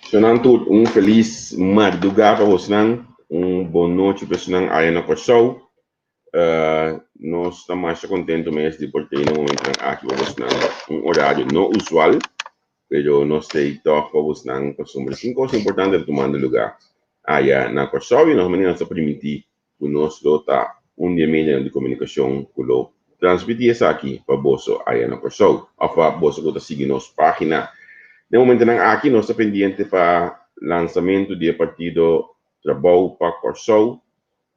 Sonanto, feliz madrugada para você, boa noite para você aí na Corsol. Nós estamos mais contentos mesmo porque no momento aqui para você horário não usual, mas nós temos para você costume 5 coisas importantes tomando lugar aí na Corsol e nós vamos permitir que nós lota dia meio de comunicação que lo transmitir isso aqui para você aí na Corsol, ou para você que está seguindo nossa página. No momento aqui, nós estamos pendientes para lançamento do partido Trabalho para Corsol,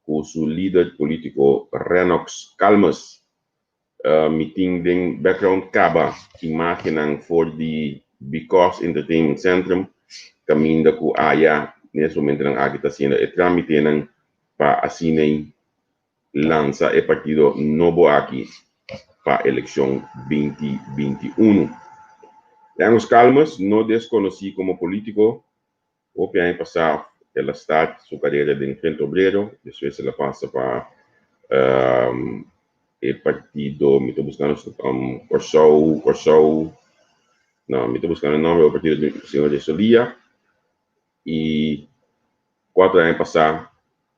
com seu líder político Renox Calmas. Meeting den background Kaba, imagem for the Because Entertainment Centrum, caminho com Aya, nesse momento aqui está sendo o trâmite para assinar lança o partido novo aqui para a eleição 2021. Os Calmas, no desconocido como político, o que ha pasado, ela está su carreira de Frente Obrero, después ela passa para el partido, me estou buscando Corsol, não, me estou buscando o nome do partido do senhor de Solia, e 4 anos passados,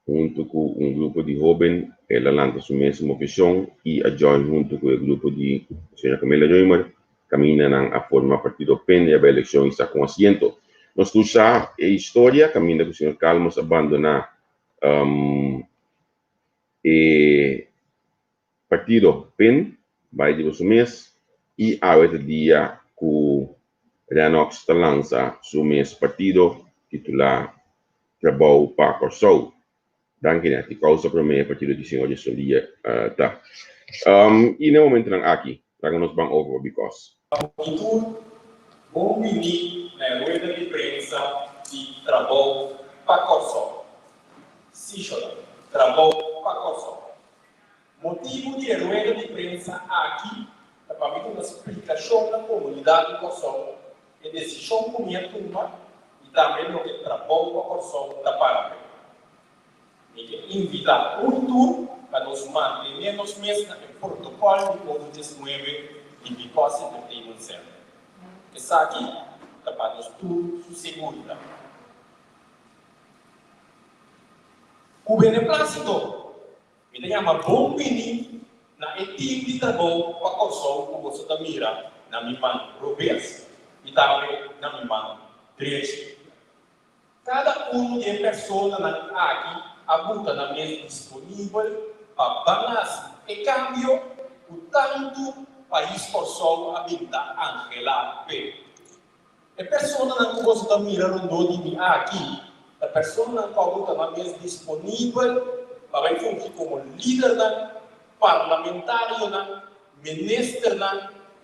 junto com grupo de jovens, ela lança sua mesma opção e a join junto com o grupo de senhora Camila Joymer, caminham a formar partido PEN e a eleição está com assento. Nós usamos a história, caminha com o senhor Calmas abandonar o partido PEN, vai de seu mês, e a outro dia que Renox lança seu mês partido, titular Trabalho para Corsol. Danke, a causa para mim, a partir do senhor de Solia, tá. E no momento aqui, nós vamos over because. Bom menino na rueda de prensa de Trabalho para Corsol. Sichona, Trabalho para Corsol. Motivo de rueda de prensa aqui é para mim uma explicação da comunidade de Corsol e decisão com minha turma e também no que Trabalho para Corsol da Paraná. E invitar um tour para nos manter nos meses no protocolo de Covid-19 de Because Entertainment Center. Essa aqui está para nós tudo segurança. O beneplácito, me chama bom menino na equipe de trabalho para Corsol, como você está mirando, na minha mão Roberts e também na minha mão Três. Cada de pessoa aqui abuta na mesa disponível para balançar e câmbio o tanto país Corsol habitar Angela P. A pessoa que você está mirando aqui, a pessoa que abuta na mesa disponível para funcionar como líder parlamentar, ministro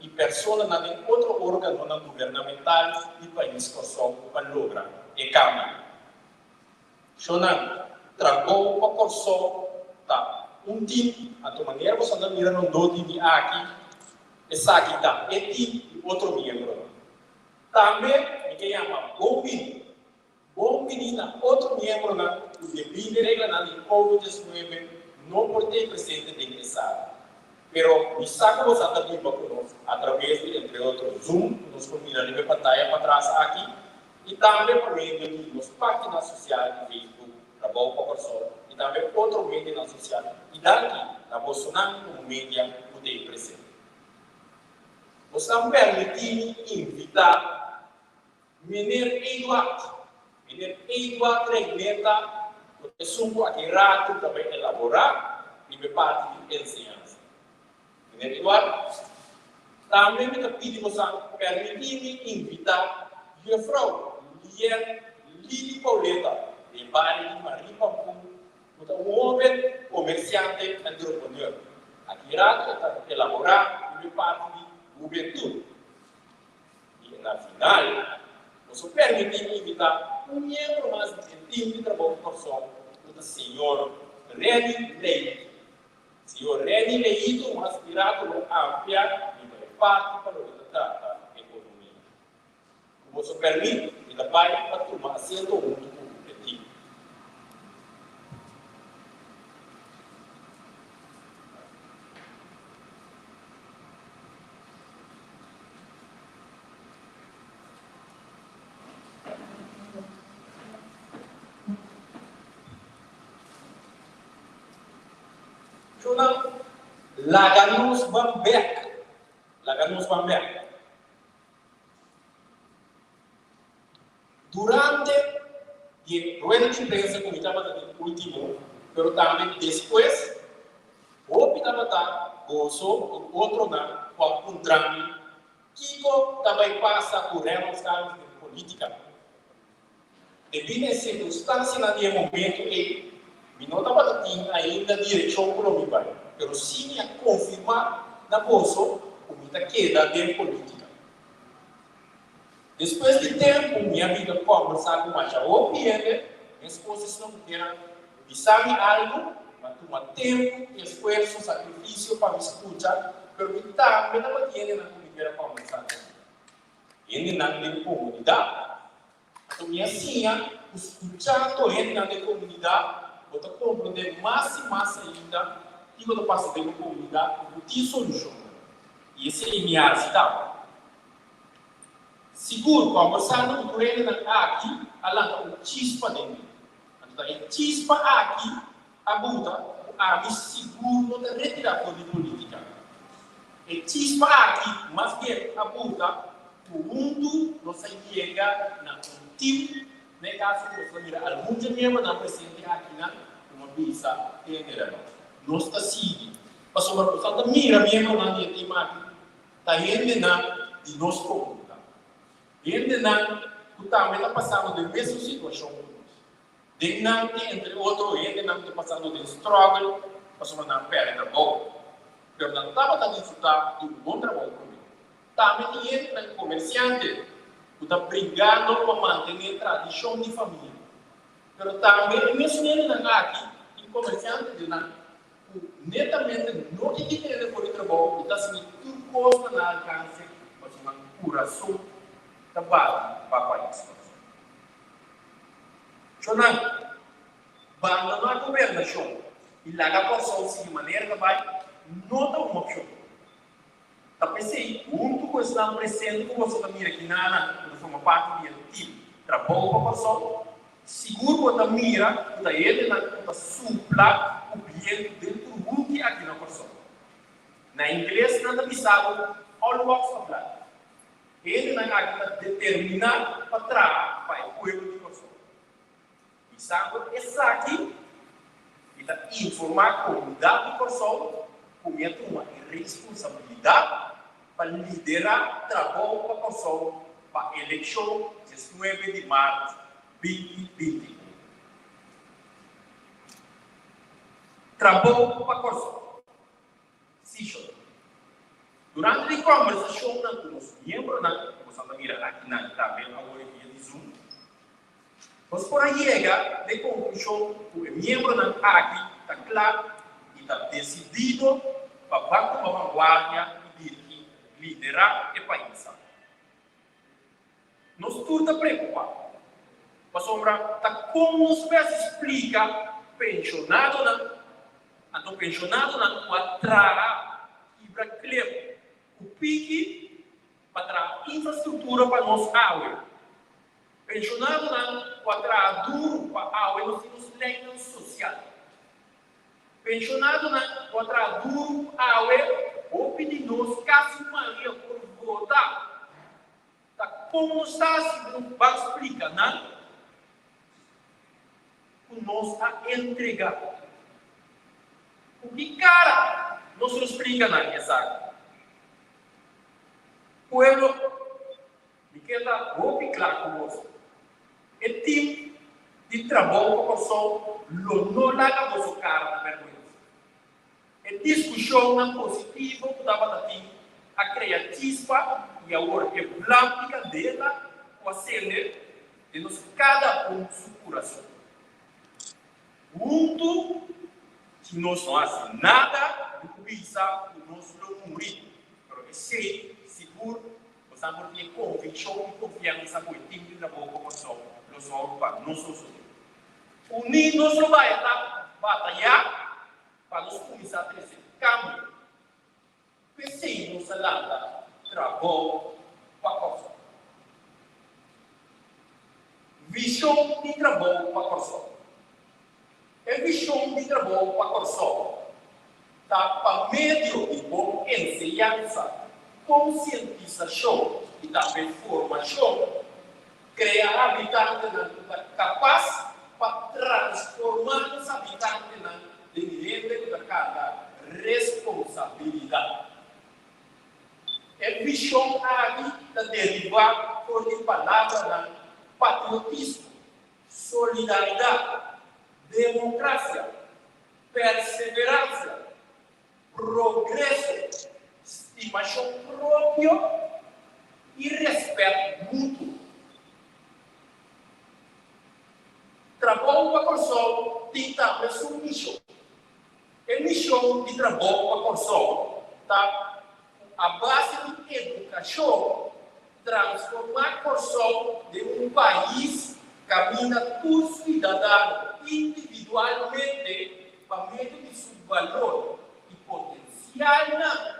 e pessoa em outro órgão governamental do país Corsol para lograr e câmbio. Shona, Trabalho para Corsol, tá? Time, a tua maneira você está mirando aqui, essa aqui tá, e outro membro. Também, me chama bom menino, outro membro o devido regra na Covid-19 não pode ter presente dentro dessa. Pero, me saca você também para conosco, através de, entre outros, Zoom, nos combinamos de pantalla para trás aqui, e também por meio de nossa página social de Facebook, Trabalho para Corsol, e também outro meio na social. E daqui, na Bolsonaro, como mídia, pode presente. Nós estamos permitindo invitar Menino Eduardo Regleta, o assunto aqui rato também elaborar e me parte de ensinança. Menino Eduardo, também me pedimos permitir invitar Geoffrey Lili Pauleta, de Bari de Maripampu, um homem comerciante e entrepreneur. Aqui rato está elaborar e me parte de juventude. E na final, nós permitimos invitar membro mais time de trabalho Corsol, o senhor Reni Leite. Senhor Reni Leite, um aspirado ampliar e parte para o que trata a economia. Como se permite, ele vai para tomar assento junto com o time. Então, Laganus Bamberg. Laganus Bamberg. Durante a rueda de imprensa, como estava no último, mas também depois, o estava gozo, outro não, com a contrário, Kiko também passa por os cargos de política. Devido a circunstância, naquele momento, ele não estava ainda direção econômica, mas sim a confirmar na bolsa como está queda de política. Depois de tempo, minha vida conversar com a Jaú, minha esposa não era sabe algo, mas toma tempo, esforço, sacrifício para me escutar, mas também não tinha na comunidade conversar. Ele não tem comunidade. Então, minha senha, escuchando ele na comunidade, eu estou compreendendo mais e mais ainda que eu estou passando na comunidade, eu tenho solução. E essa é a minha cidade. Seguro, conversando com ele aqui, ela tem chispa dentro. Então, a chispa aqui, a Buda, a me seguro de retirar de política. A chispa aqui, mas que a Buda, o mundo não se chega na contigo, né, caso você mira algum dia na presente aqui na uma visa tem não está seguindo. Passou uma pessoa mira mesmo na dia de máquina, tá indo na de nós como indo na o também está passando de mesma situação que nós. De não entre outro indo não está passando de struggle, passou na perda boa. Eu não estava a disfrutar de um bom trabalho comigo. Também entra em comerciante, que está brigando para manter a tradição de família. Mas também, mesmo ele aqui, em comerciante de nada, netamente não é diferente por trabalho, está sendo tudo costa na alcance, mas uma curação da base para o país. Então, abandonar a governação e largar a pessoa de maneira que vai, não é uma opção. Tapi se junto com esse presente que você está mira aqui na forma parte do time, trabalho para a pessoa, seguro que você mira, que ele não supla o bem dentro do mundo aqui na pessoa. Na inglês não é sabe all walks of life. Ele não é determinado para trás para o povo de pessoa. E sabe esse aqui, ele está informar a comunidade de pessoa como é uma responsabilidade para liderar trabalho para a pessoa para a eleição de 9 de março de 2020. Trabalho para a pessoa. Sim, durante a conversação com os membros, você está mirando aqui na também agora via de Zoom, você pode chegar de conclusão que o membro aqui está claro e está decidido para bater uma vanguarda e liderar o país. Nós estamos preocupados. Para sombra, como nos explica pensionado então pensionado atrás e para clear o pique para a infraestrutura para nós água. Pensionado atrás duro para a água nos leis sociais. Pensionado atrás duro a água ou pedir nós caso Maria por votar. Como está se vai explicar, não? O nós a entregar. O que cara não se explica nada, essa. O pueblo me queda muito claro com você. É tipo de trabalho para a pessoa não larga você cara na vergonha. É discussão positiva que dava a criativa e a plástica dela com a cena de nós cada um seu coração. Junto, se nós não fazemos nada, pensar que nós não morimos. Mas sei, seguro, nós vamos ter convicção e confiança com o time de trabalho com a pessoa. Nós vamos para nós mesmos. Unir nós não vai batalhar para nós começar a ter esse cambio. Pensei no salada, trabalho para a pessoa. Visão de trabalho para a pessoa. É visão de trabalho para a pessoa. para meio de boa ensinança, conscientização e também formação, criar habitantes capazes para transformar os habitantes de direito da cada responsabilidade. É visão aqui da derivar por de palavra patriotismo, solidariedade, democracia, perseverança, progresso, estimação própria e respeito mútuo. Trabalho para a Corsol tem também sua missão. A missão de trabalho para a Corsol está a base de educação, transformar a Corsol de um país que caminha por cidadão individualmente para meio de seu valor e potencial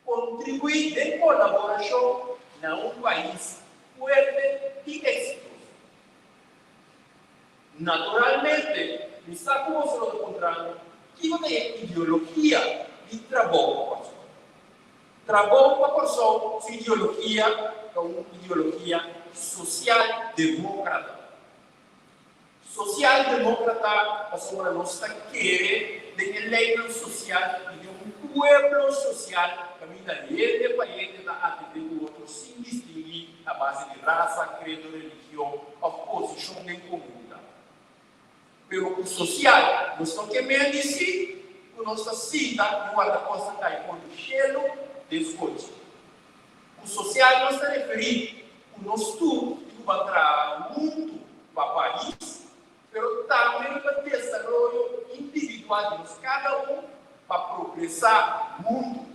contribuir em colaboração em um país forte e exitoso. Naturalmente, me está como se lo encontrando, que não tem ideologia de trabalho para a pessoa. Trabalho para a pessoa, sua ideologia é uma ideologia social-democrata. Social-democrata, a pessoa não está querendo de eleição social e de um pueblo social que caminha de país da atitude do outro, sem distinguir a base de raça, credo, religião, ou posição em comunidade. Pero o social, nós não queremos dizer que nossa cita não é coisa que cai por o cheiro de escolha. O social não está referindo que nós tudo vai trazer muito para o país, mas também para o desenvolvimento individual de nós, cada para progressar o mundo.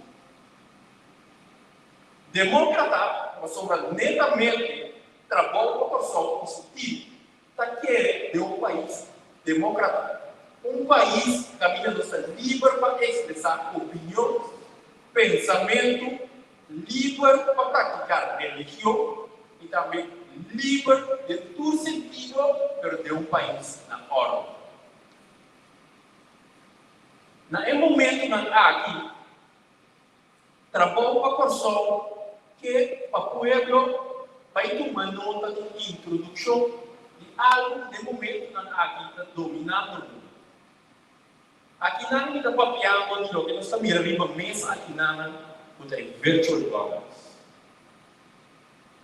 Democrata, uma sombra netamente, trabalho para a pessoa positiva, está querendo de um país democrata, um país que caminha livre para expressar opinião, pensamento, livre para praticar religião e também livre de todo sentido, mas de um país na ordem. No momento aqui, trabalho para a pessoa que o povo vai tomar nota de introdução algo de momento aqui está dominando o mundo. Aqui não está papiando de lo que nós estamos mirando mesa aqui não tem virtual governance.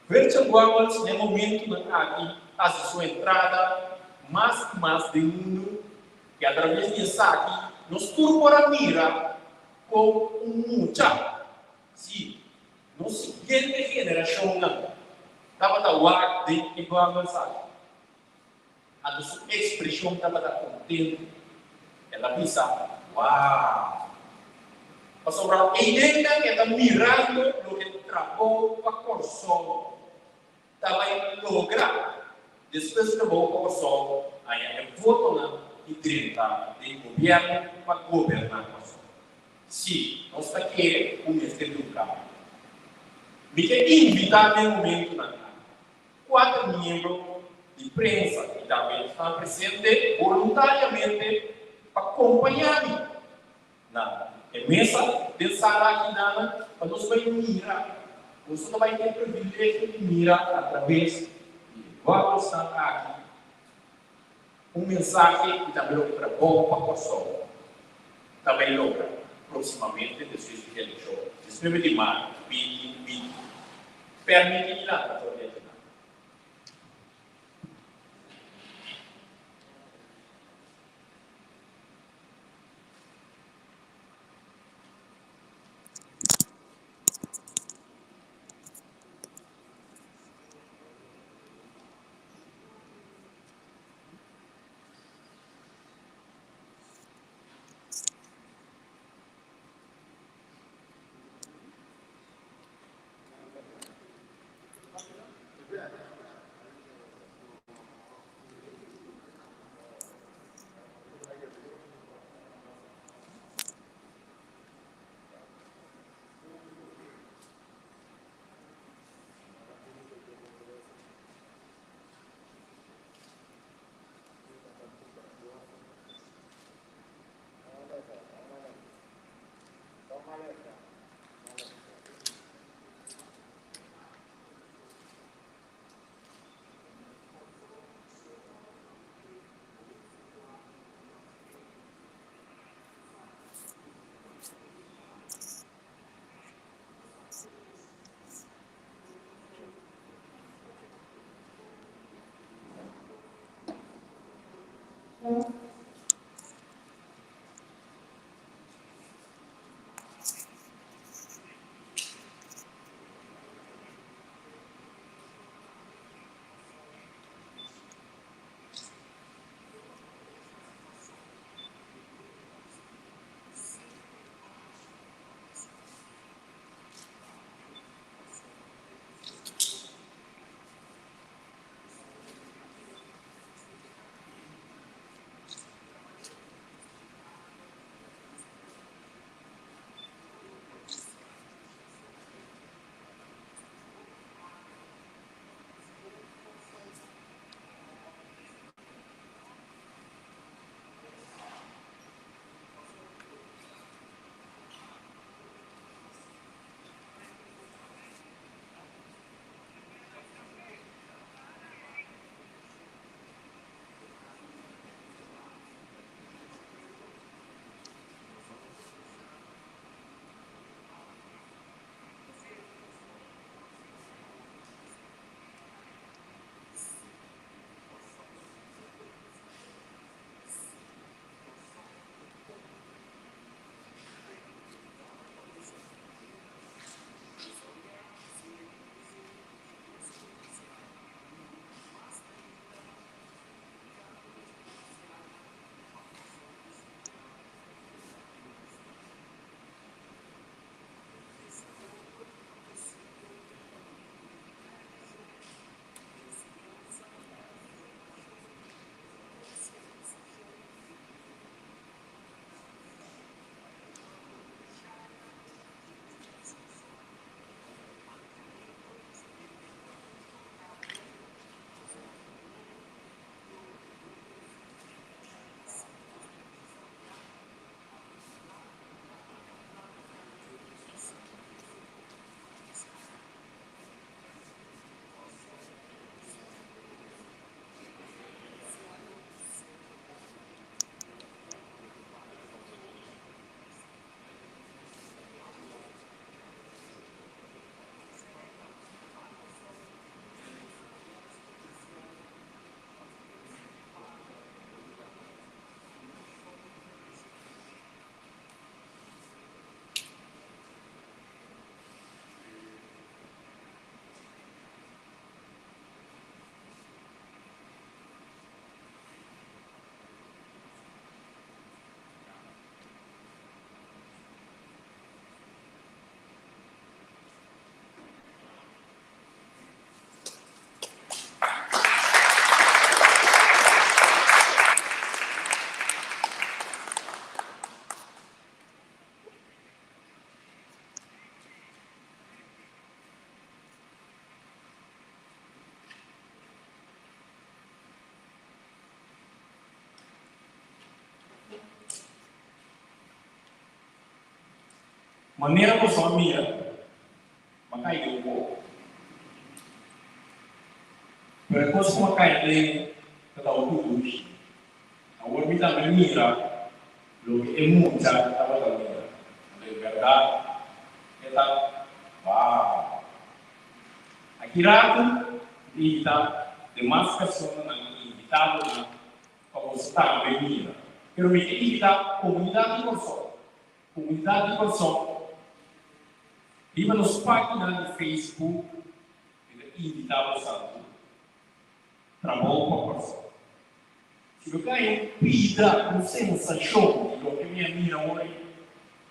Virtual governance no momento aqui a sua entrada mais de mundo que através disso aqui nós por mira com muita sim nos seguinte geração não dá para o de governance a sua expressão estava contente. Ela pensa, uau! Passou para a ideia que está mirando o que trabalhou para a Corsol. Estava lograr. Depois que trabalhou para a Corsol, aí é voto e direita de governo para governar a Corsol. Sim, nós estamos aqui com este lugar. Me quer invitar no momento, 4 membros de prensa e também estão presentes voluntariamente para acompanhar-me na mesa de sala aqui para nós vai mirar. Nós não vai ter privilégio de mirar através de vamos aqui mensagem que também logra bom para a Corsol. Também logra proximamente depois de eleição. Desde de março, 2020, permite lá para maneira que só mira, mas cai de pouco. Para coisa como cai de cada luz, a orbita mira, lo que é muito já estava da mira, de verdade, está, uau. Aqui rato, e está demarcação na invitado na para você estar bem mira. Quero me invitar comunidade de pessoas. Comunidade de pessoas. Viva nos páginas de Facebook e invitar os outros. Trabalho com a pessoa. Se eu quero pedir uma sensação de lo que minha mira hoje,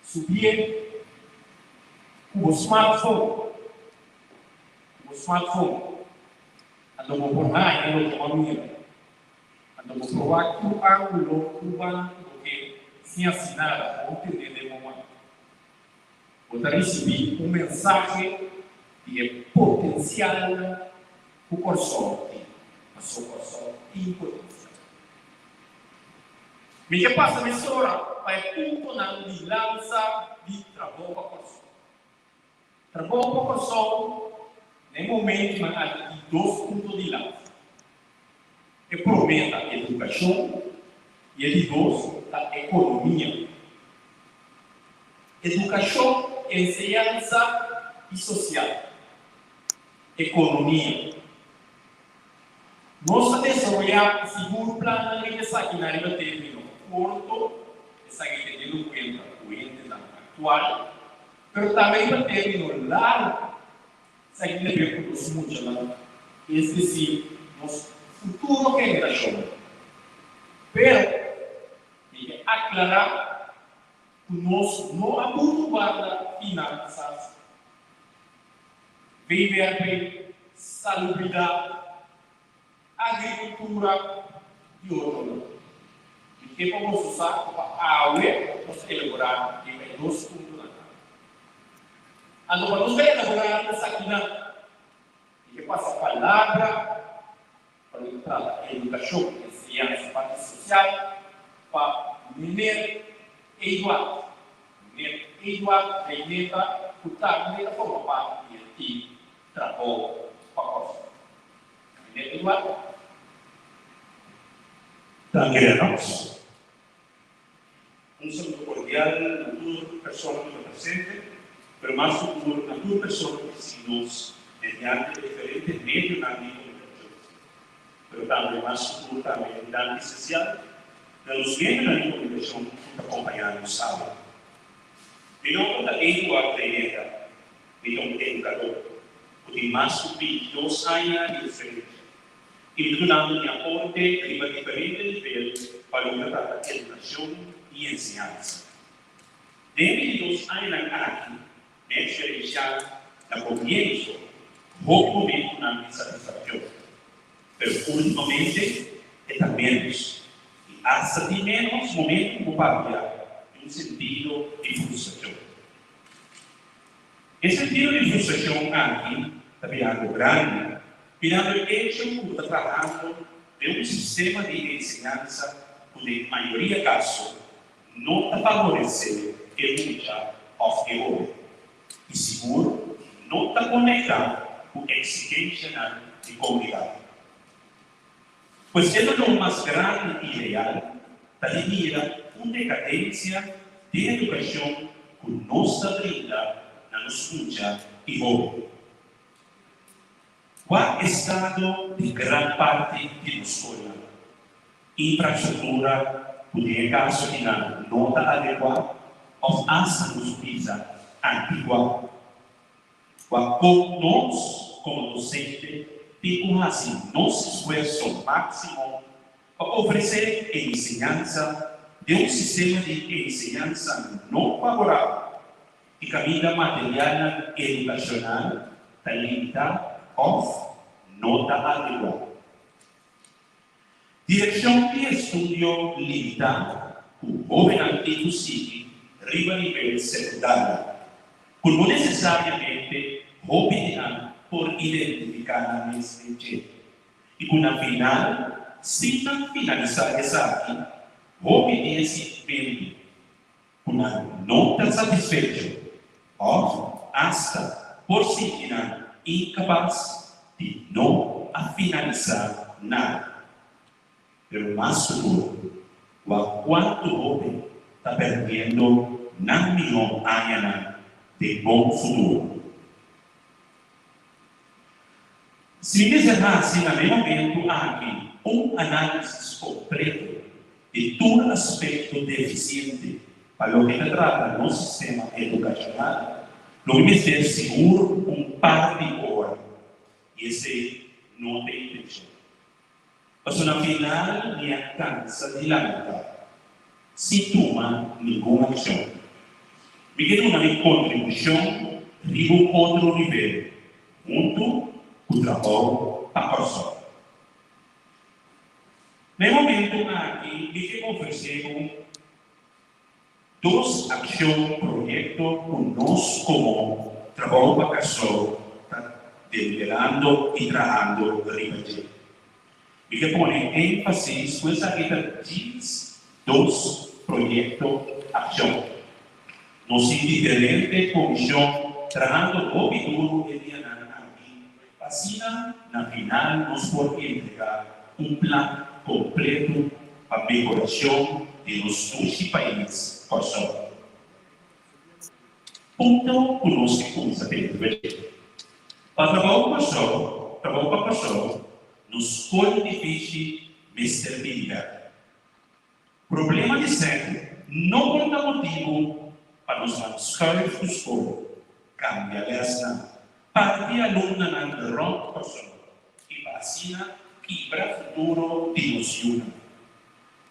subir com o smartphone. O smartphone. Ando por aí, ando com a mira. Ando por provar que o ângulo cubano que se assinar, não entender de momento. Vou receber mensagem de potencial o consorte, a sua consorte e potencial. Me que passa nessa hora, vai ponto na lança de trabalho para consorte. Trabalho para consorte, no momento, há de 2 pontos de lança. Promete a educação e a de 2, a economia. Educação, ensinança e social. Economia. Nós desenvolvemos seguro plano de aqui na área termino curto, essa aqui tem no cuenta atual, mas também no termino largo, essa aqui deve produzir muito lá. Esse sim, nosso futuro geração. Pero, tem que aclarar que nós não abordamos finanças, viver salubridade, agricultura e outro. E que vamos usar para a água, nós elaborar em 2 pontos. Então, nós vamos elaborar essa aqui na que passa a palavra para entrar em educação, ciência, parte social, para mineiro e igual. Mineiro e igual, reineta, putar, mineiro, forma parte de trabalho para a coisa. Mineiro e igual. Danke, un saludo cordial a todas las personas que nos presenten, pero más a todas las personas que si nos mediante diferentes medios na vida pero también más a toda a comunidade especial de los miembros de la comunicación que acompañaron el sábado. Mi nombre es Eduardo Reyera, mi nombre es educador, porque más de 2 años de diferencia, incluyendo mi aporte a diferentes niveles para lograr la educación y enseñanza. Desde 2 años aquí, me experienciado el comienzo, poco momento na minha satisfação, pero últimamente está menos, e hasta de menos momento compartilhar de sentido de frustração. Esse sentido de frustração aqui está virando grande, virando o hecho que está tratando de sistema de ensinança que, na maioria dos casos, não está favorecendo o lugar of the world. E seguro, não está conectado com a exigência de comunidade. Pois é o mais grande ideal da mira uma decadência de educação que nos brinda na escuta e ouve. Qual estado de grande parte de escola, infraestrutura, poder caso que não está adequada, ou hasta nos pisa antigua. Qual nós, como docente, temos assim nosso esforço máximo para oferecer a ensinança de sistema de ensinança não favorável e caminho material e educacional da limitada ou não da adequada. Direção de estudo limitada, o jovem antigo sigue riba nível secundário, como necessariamente obedecendo por identificar nesse jeito. E quando final, se não finalizar essa aqui, obedece bem. Quando não está satisfeito, o hasta por si incapaz de no finalizar nada. Pero más seguro, o quanto joven está perdendo na minha área de bom futuro. Se me desejasse, naquele momento, aqui, análise completo de todo aspecto deficiente para o que se trata no sistema educacional, lo que me ser seguro par de horas. E esse não tem intenção. Mas no final, me alcança de lamentar. Se toma nenhuma ação. Me quero uma contribuição de outro nível, junto com o trabalho para a pessoa. No momento aqui, me quero oferecer duas ações, projetos conosco como trabalho para a pessoa, deliberando e trabalhando ribeiro. Me quero pôr ênfase com essa vida dos projetos ação. No sentido diferente, comissão, trabalhando o futuro e assim, na final, nós podemos entregar plano completo para a melhoração de nos dois países. Ponto conosco com saber. Para trabalhar para a pessoa, nos pode difícil mestre. Problema de sempre, não conta motivo para os manuscritos do escola. Cambia a lesna. Para que a aluna não rompa a pessoa. E vacina quebra futuro de ilusão.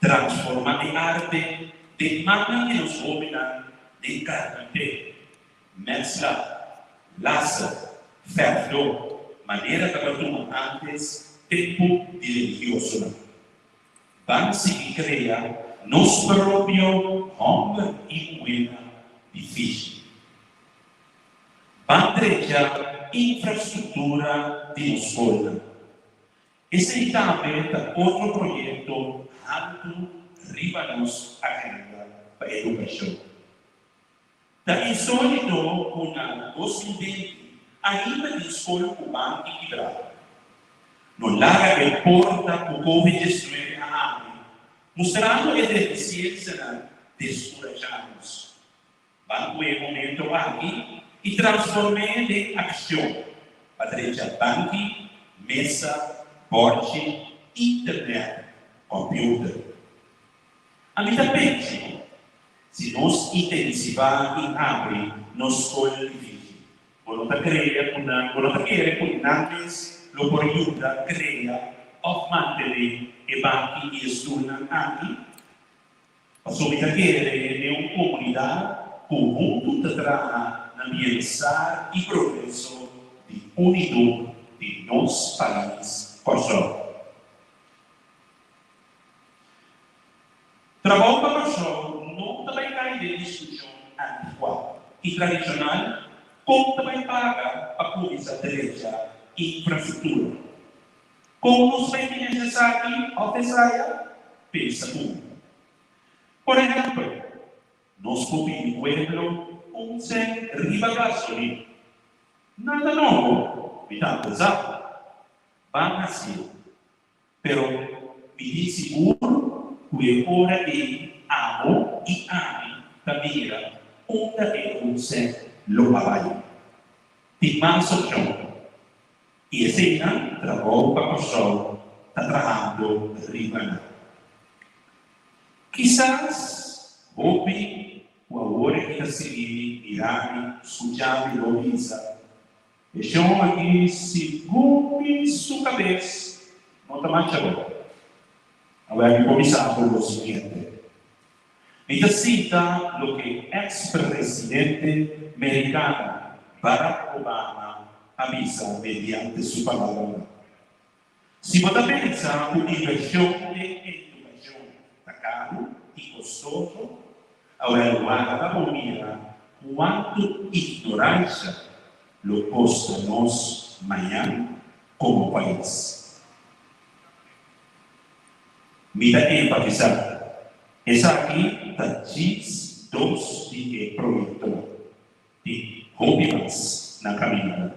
Transforma em arte, demanda de nos dominar de carpinte, mescla, laça, ferro, maneira que abatuma antes, tempo de religioso. Vamos criar nosso próprio homem e mulher difícil. Vamos criar infraestrutura de escola. Esse também é outro projeto alto, riba-nos agenda para a educação. Da insólito com a 2020, ainda de escola cubana equilibrada. No larga que porta o Covid-19 a AME, mostrando a deficiência de descorajados. Banco é momento aqui e transformei em ação. Patrícia banque, mesa, board, internet, computer. A minha pense, se nós intensivar e abrir nos escola difícil, quando quer com nantes, lo por aiuta crea of mantenere e banchi e estudam aqui, a sua querer é uma comunidade com muito trabalho na bem-estar e progresso de unido de nosso país. Trabalho para a pessoa não também cai de discussão antiquada e tradicional, como também paga a coisa direita e infraestrutura. Como nos bem necessário oferecer, pensa tudo. Por exemplo, nós comemos pueblo com sem riba gasolina. Nada novo, me dá pesado. Van assim, pero me diz seguro que é hora de amo e ame também onde é você lo trabalha. De mais opção. E esse ano, trabalho para a pessoa, está trabalhando riba. Quizás, houve o agora que está seguindo, irá escutar e ouvir. Deixou aqui, segundo sua cabeça, não está mais chegando. Agora, começar por o seguinte. Então, cita o que ex-presidente americano Barack Obama avisa mediante sua palavra. Se você pensa que a inversão de educação está caro e custoso, agora, guarda a mira quanto ignorância lo posta nós amanhã como país. Mira enfatizar. Essa aqui está diz dos de projeto de rompemos na caminhada.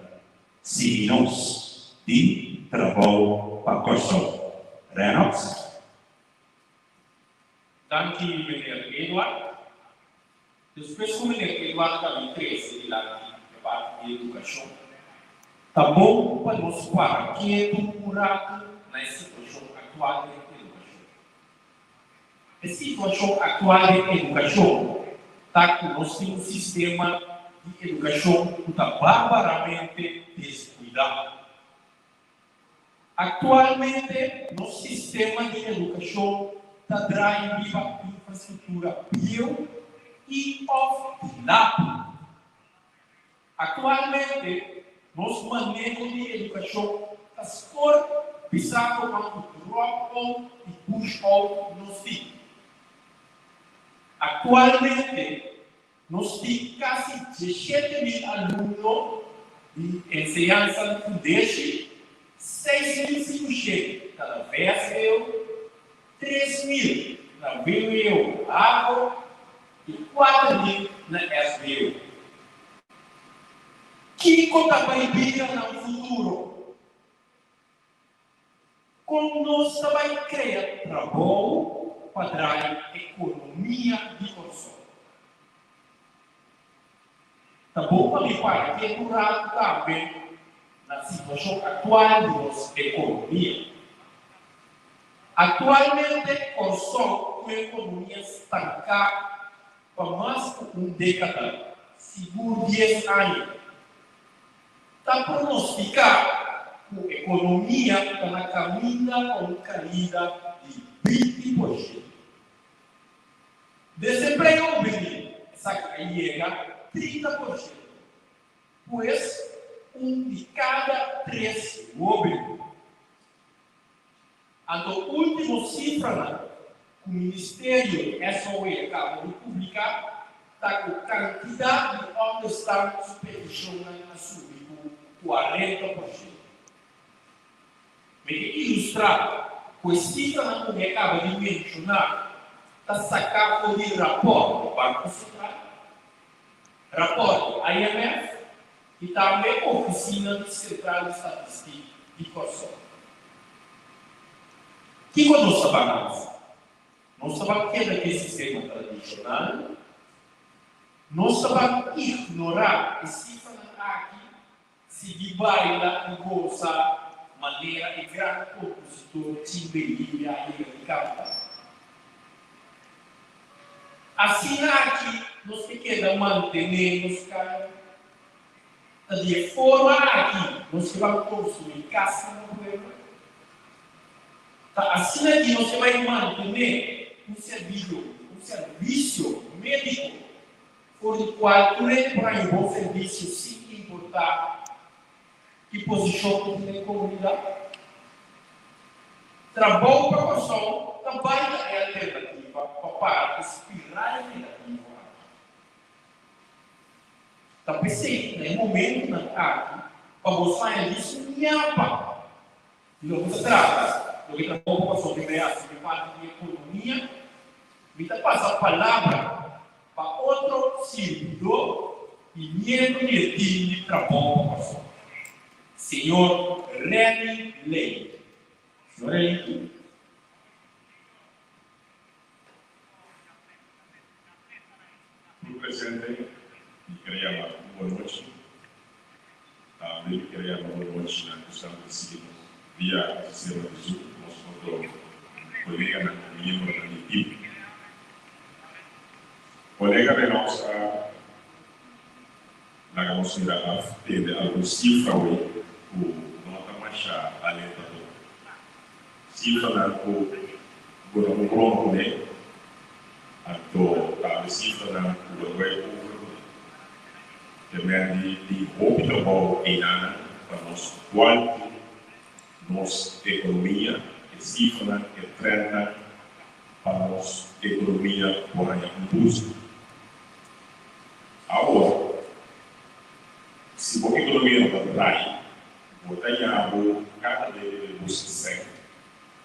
Seguimos de trabalho para a Corção. Reynolds. Dank u, meneer Eduard. Depois que o meneer Eduard também cresce lá na parte de educação, tá bom para nós para que é buraco na situação atual da educação. A situação atual da educação está que nós temos um sistema de educação que está barbaramente descuidado. Atualmente, nosso sistema de educação está trazendo viva infraestrutura bio e off-lab. Atualmente, nosso manejo de educação está escuro, pisado quanto drop-out e push-out nos tem. Atualmente, nós temos quase 17.000 alunos de ensinança de fundeixe, 6.000 cirurgiões, cada vez eu, 3.000 na BU Água e 4.000 na SBU. Que conta vai vir no futuro? Como nós também criar trabalho para a economia de consumo. Tá bom para me falar que é durado também na situação atual de nossa economia. Atualmente, o consumo é uma economia estancada por mais de uma década, seguro 10 anos. Está pronosticado que a economia está na caminha com queda de 20%. Desemprego juvenil, essa chega 30%, pois de cada 3 jovens. A última cifra que o Ministério SOE acaba de publicar está com quantidade de homens estão supervisionando a subir 40%. Me ilustrar, com a cifra que acaba de mencionar, está sacado de rapport do Banco Central, rapport do IMF e também a Oficina de Central de Estatística de Kosovo. O que nós sabemos? Nós sabemos que é daquele sistema tradicional, nós sabemos ignorar a cifra aqui, se de baila e goza maneira de grande compositor Timbelia e de canta. Assim aqui, nós queremos manter nos caras. De forma aqui, nós vamos construir casa no governo. Assim aqui, nós vamos manter um serviço médico, por o qual para um bom serviço, sem importar que posição tem na comunidade. Trabalho para a pessoa, trabalho é alternativa para a espiral negativa. Pensei, no momento na arte, para você isso nhapa. E não você trata, do que trabalho para sobre reação de parte de economia, me passa a palavra para outro servidor e medo de trabalho para você. Senhor Remy Leite. Senhor Leite. Presidente, queria uma boa noite. Também queria uma boa noite na questão de seguir via sistema de Zoom, nosso colega na membro da equipe. Colega de nossa, na nossa unidade, teve alguns cifras o nota mais alentador. Cifra na o pronto né, a cifra na o também de optable em ano para nós qual nossa economia e cifra que treina para nossa economia por aí busca. Agora, se a economia não vai botar cada vez de busca sempre,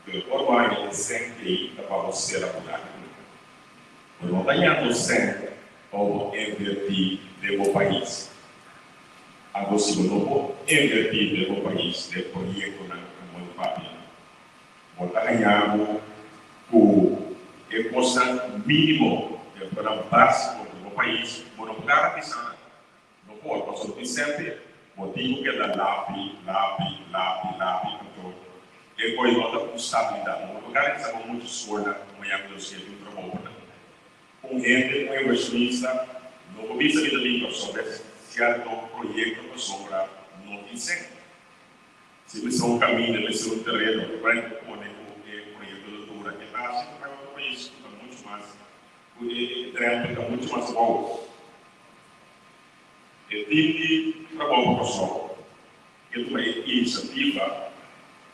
o trabalho é sempre para você apoiar. Não tem sempre ou invertir no país. Agora, se não for invertir no país, no projeto na municipalidade, vou ganhar o custo mínimo para o básico do país, vou não garantizar. Não pode, nós somos sempre, motivo que é da lápis, então, é coisa da estabilidade. Não garantizar muito suor, amanhã que eu sei que eu trabalho. Gente, um inversionista, não começa a vida limpa sobre certo projeto para sobrar no incêndio. Se você um caminho, se um terreno, vai poner o projeto de altura que nasce, vai para o país, fica muito mais, o terreno fica muito mais bom. E tem trabalho para sobrar, que é uma iniciativa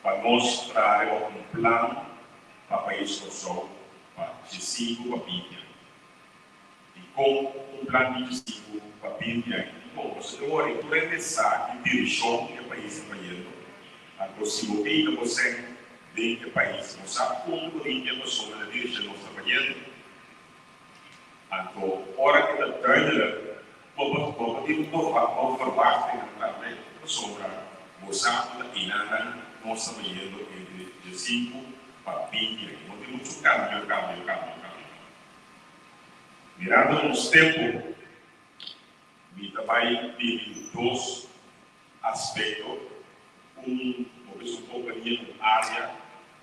para nós trazer um plano para o país para sobrar, para de 5 para 20 anos. Com um plano de 5 para 20 anos. Bom, você agora, tu vai pensar em direção que o país está fazendo, aproximadamente você de que o país, não sabe como que a pessoa na direção não está fazendo. Então, hora que está tendo, vamos ter uma formação também, sobre o saco da Inana, não está fazendo de 5 para 20 anos. Não tem muito câmbio. Mirando nos tempos, me também tem 2 aspectos. Uma companhia, uma área,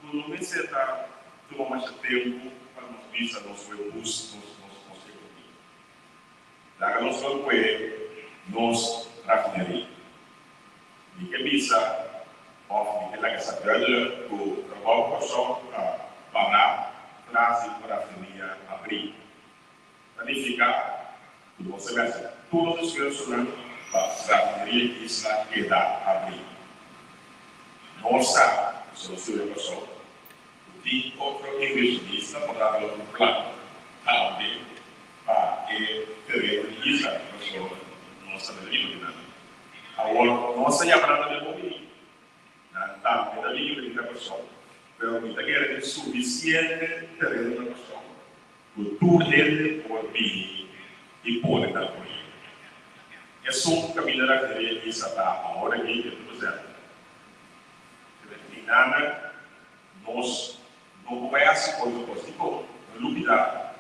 não necessita tomar mais tempo para nos visar nos recursos, nos economia. Daí nós vamos ver nos rafinaria. E que visa, ó, que lá que essa grande, o trabalho por só para trazer para a rafinaria abrir. Planificar, você vai ser todos os seus planos para a rafinaria que está abrir. Nossa, se você vê pessoal, tem outro inversionista para dar um plano também para que terreno isso pessoal nossa livre de nada. Agora nossa já para da mobilidade, tá? Da livre da pessoa, pero me quer é suficiente terreno da pessoa, o tudo dele por vir e por dar por ele. É só um caminho da terreno que está a hora que ele precisa. Nada, nós não conhecemos quando positivo, iluminar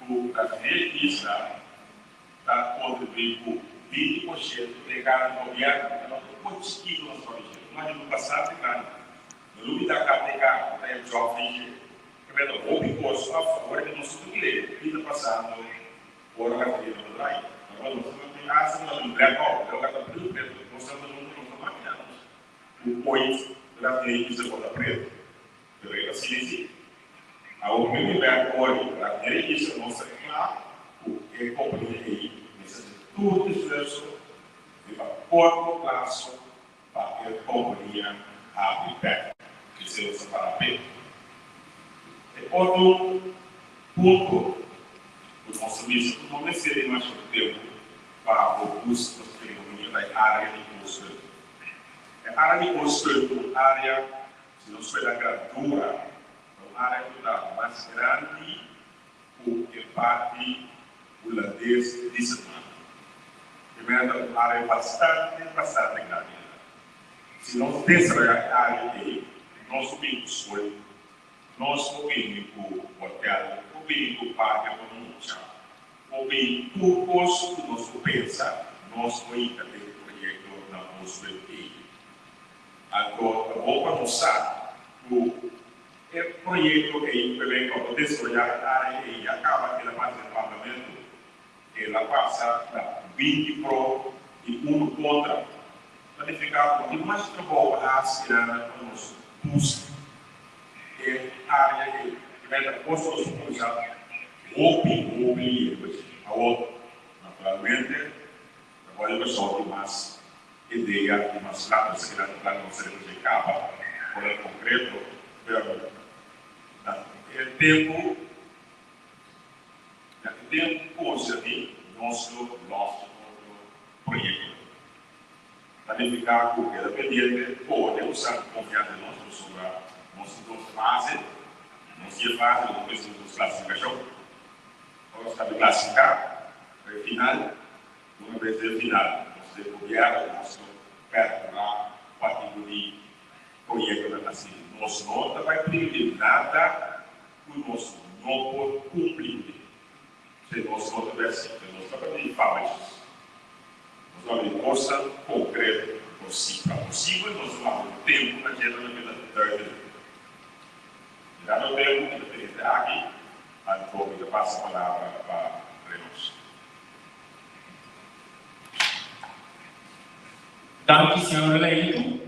o café está contribuindo com 20% de cada governo, não pode seguir nas províncias, mas no passado, claro, iluminar cada carro, tem o jovem, que é o obicos a favor de nosso cliente, vida passando por a café do Rai. Agora, nós temos que fazer uma breve, eu quero primeiro, nós estamos no máquina, o pois da frente da bola preta, eu ia assim, a última agora, a frente da nossa claro, o que é companhia aí, necessita tudo esforço de curto prazo para que a companhia abra pé, que seja para pé. E outro ponto, o nosso ministro não necessita mais tempo para o custo da área de custo. A área de custo, área, se não for da gradura, a área toda mais grande, o que parte holandês de semana. Primeiro, uma área bastante grande. Se nós desarrollar a área aí, nós subimos o nós subimos o hotel, subimos o parque de monte, subimos o custo do nosso pensar, nós vamos ter o projeto na nossa vida. Agora, vou para mostrar o projeto que vem para desarrollar a área e acaba que ela faz o parlamento, ela passa da 20 pro e 1 contra. Planificado com mais trabalho a assinar para nós buscar a área que vai dar custos para mobiliário. A outra, naturalmente, trabalho pessoal de mais ideia de mais rápido, se não plano ser aplicado por el concreto, pero el tempo coisa de nosso projeto. Planificar o que é dependente, pode usar confiança em nós sobre nossa fase, nossa fase, depois nos classificação. Agora está de classificar, final, uma vez de final. de gobierno nuestro para partido de proyecto de la ciudad. Nos no vai pedir nada que nós não por cumprir. Se nós não tivesse, nós trabalhamos em fábricas. Nós vamos em moça concreta, possível, nós vamos ter tempo na agenda da vida. Já não temos que diferente aqui, então eu passo a palavra para Renos. Danke, senhor eleito.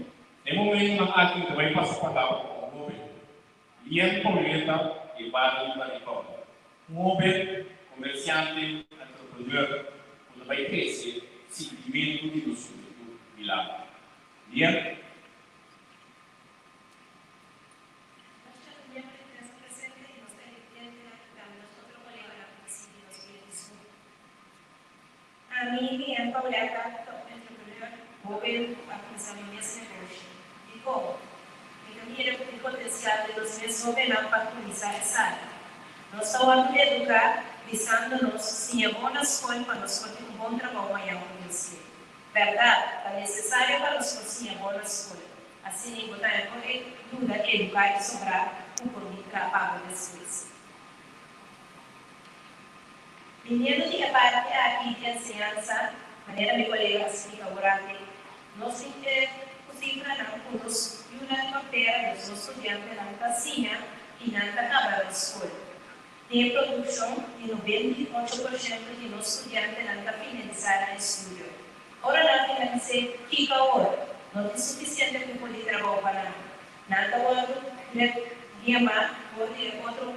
No momento aqui também passa a palavra para o governo. Ian Pauleta e Barney Baricó. Governo, comerciante, entrepreneur, que vai crescer, sentimento de nosso milagre. Ian. A mim, Ian Pauleta, entrepreneur, governo, a função desse negócio. E como? Mira o potencial de los meus governos para utilizar essa área. Nós estamos a educar, visando-nos se é boa escola para nós ter um bom trabalho amanhã no Brasil. Verdade, é necessário para nós ter uma boa escola. Assim, botar em dúvida, educar e sobrar um produto capaz de depois. Viniendo de parte aqui de enseñanza, maneira meu colega explica durante, nós possível não cursos e uma carteira dos estudantes na vacina e na acabada da escola. Tem produção de 98% de nossos estudantes na finalizar o estudo. Ora, na finalização, fica hora. Não é suficiente para poder trabalhar para nada. Nada viajar por outro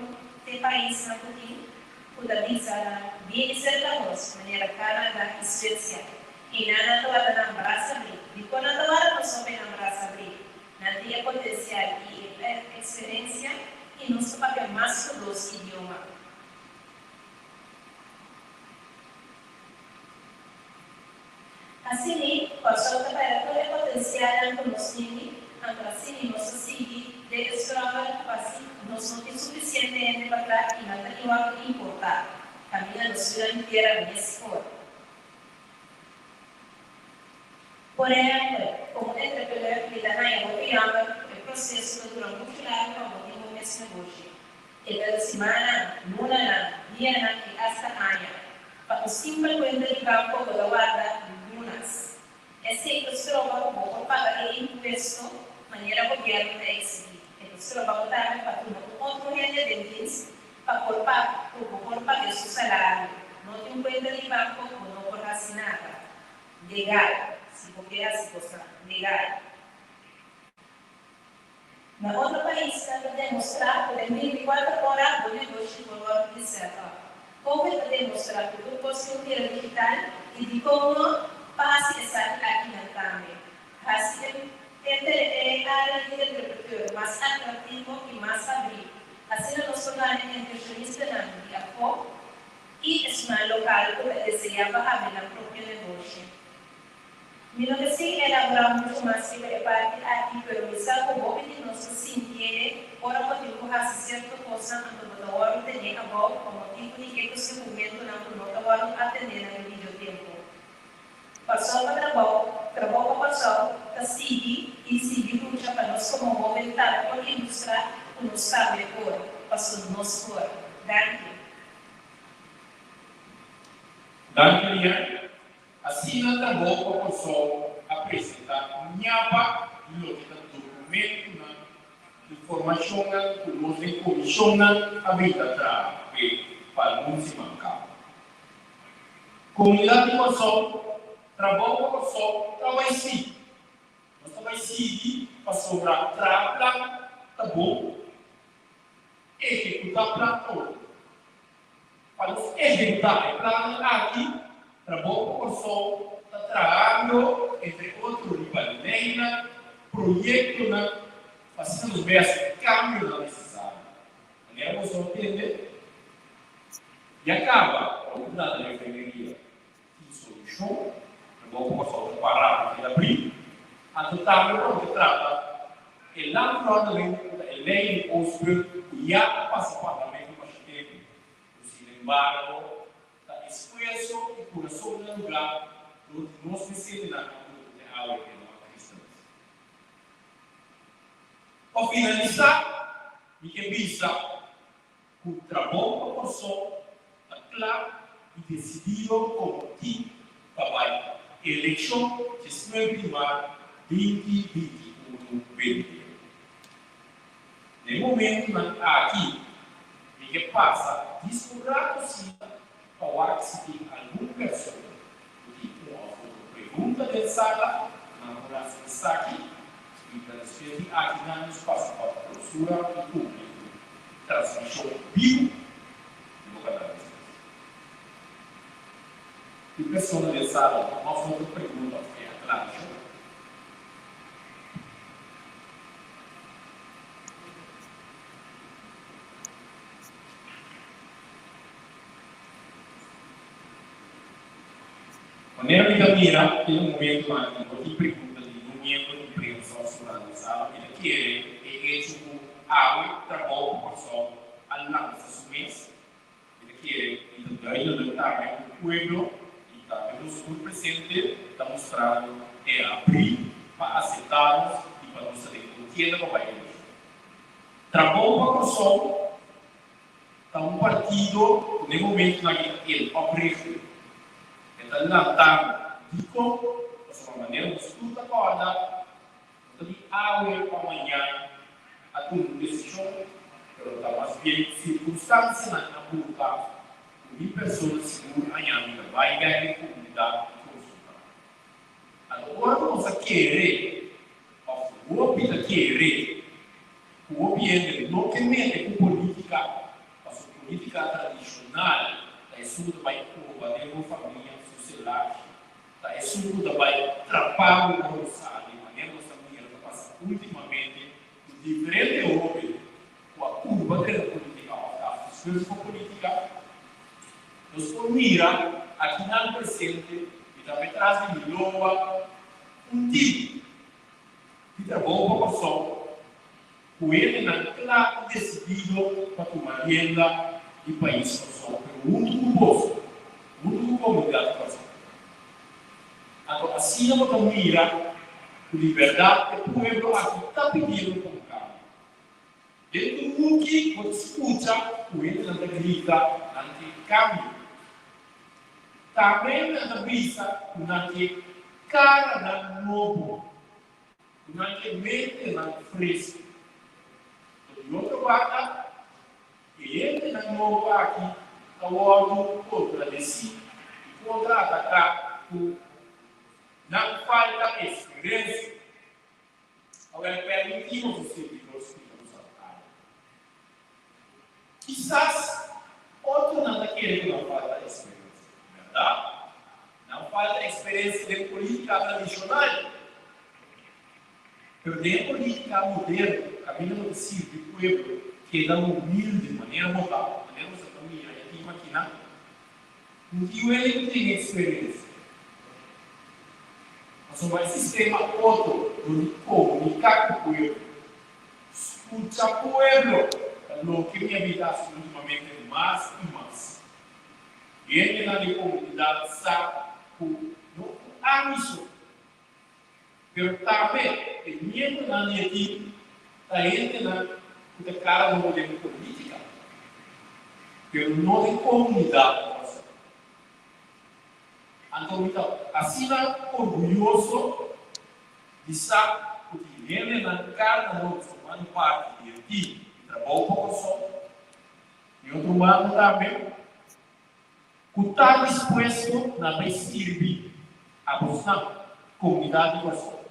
país na Putin, poder visar bem cerca nós, maneira Canadá e Suécia. E nada toda na braça abrir. E quando a toda não soube na braça abrir, não tinha potencial e experiência e não se papel mais que os idiomas. Assim, passou a trabalhar todo o potencial que nós temos, assim, nós seguimos de escola, assim, nós não temos suficiente para e não tem algo importante. Caminha da sua inteira na escola. Porém, como entrepreneur, ele também apoiando o processo que dura muito longo para o motivo desse negócio. E da semana, nuna, dia, e hasta amanhã. Para o simples cuenta de campo da guarda de lunas. Esse costurou para pagar imposto, maneira governo da exibir. E costurou para botar para o outro rende de bens, para pagar o seu salário. Não tem cuenta de campo, não por assinada. Legal. Se qualquer situação legal. Na outro país, para demonstrar, por 24 horas, o negócio de valor de certo. Como para demonstrar que o conteúdo digital e de como passa estar aqui na também. Assim, é a área de entrepreneur mais atrativo e mais abrigo. Assim, nós tornamos inversionista na mídia e é local que desejava abrir o próprio negócio. Mino que sim elaborar muito mais que parte aqui permissão como que nós sentimos ora motivo que faz certa coisa quando o outro tem a voz como motivo de que esse momento não o outro atender no vídeo tempo. Passou para trabalho passou que sigue luta para nós como movimentar para ilustrar o nosso saber por passou nosso por. Danke. Assim, não está bom para o pessoal apresentar nhapa e lógica do documento, informação que nós comissão a vida para não se mancar. Comunidade do pessoal, trabalho para o pessoal, trabalho sim. Nós trabalhamos sim para sobrar trabalho, tá bom? Executar plano todo. Para executar plano aqui, trabalho para o pessoal, está trabalhando entre outros de projeto, fazendo os câmbios necessários. Agora você entende? E acaba a unidade da enfermeria de solução, trabalho para o pessoal parar de abrir, adotar o que trata, e lá no lado da lei de hospital, já passa para o parlamento para o tempo. Sin embargo, expresso e coração do lugar, nós precisamos na aula que nós cristãos. Para finalizar, me que visa o trabalho para pessoa, claro e decidido como time para a eleição de 2021-2020. No momento aqui, me que passa discutir se para se tem alguma pessoa que pergunta de sala, na hora de estar aqui, e transferir aqui na nos passa para a professora e público. Transmissão vivo do canal. E pessoa de sala, uma outra pergunta que é atrás. Maneira que mira, tem um momento lá que pergunta de um membro de imprensa sobre a sala, ele quer que água trabalho por só a lança mês, ele quer entender o detalhe do pueblo e também o sul presente está mostrando é abrir para aceitarmos e para nós saber o que é da país. Trabalho por só está um partido no momento na que ele oferece lantar dico de uma maneira justa para de água para amanhã a tua decisão pero está mais bem circunstância na boca de pessoas seguras ainda vai ganhar comunidade agora nós querer o objeto querer o objeto não que mete com política a política tradicional é tudo vai por a família tá, é tudo também trabalho com o sabe, maneira que a mulher passa ultimamente diferente da Europa com a curva da política, as coisas com a política, nos mira aqui no presente e também traz de novo tipo de trabalho para a pessoa, com ele claro decidido para tomar renda e país para a pessoa, pelo mundo comunidade para a pessoa. Agora, assim não vamos mirar a liberdade que o povo aqui está pedindo como cambio. Dentro do mundo que você escuta, o ele não grita, não tem cambio. Também não visa, não tem cara novo, não tem mente fresca. De outra parte, ele não novo aqui, está o órgão contra de si, contra atacar o não falta experiência. Agora, permitimos os servidores que nos apoiam. Quizás, outro não está querendo não falta experiência. Verdade? Não falta experiência de política tradicional. Mas de política moderna, caminho do Ciro, do povo, que é humilde, de maneira moral, de maneira que família, aqui maquinar, não ele não tem experiência. Mas um sistema outro de comunicar com o povo, escutar o povo, no que minha vida ultimamente mais e mais. E ele na comunidade sabe que não há isso. Mas também, mesmo na minha equipe, a gente na cara do modelo política, mas não tem comunidade. Então, assim, orgulhoso de saber que ele na cara do formando parte de ti, trabalho com a pessoa, e outro lado também, que está disposto a servir a nossa comunidade de pessoas.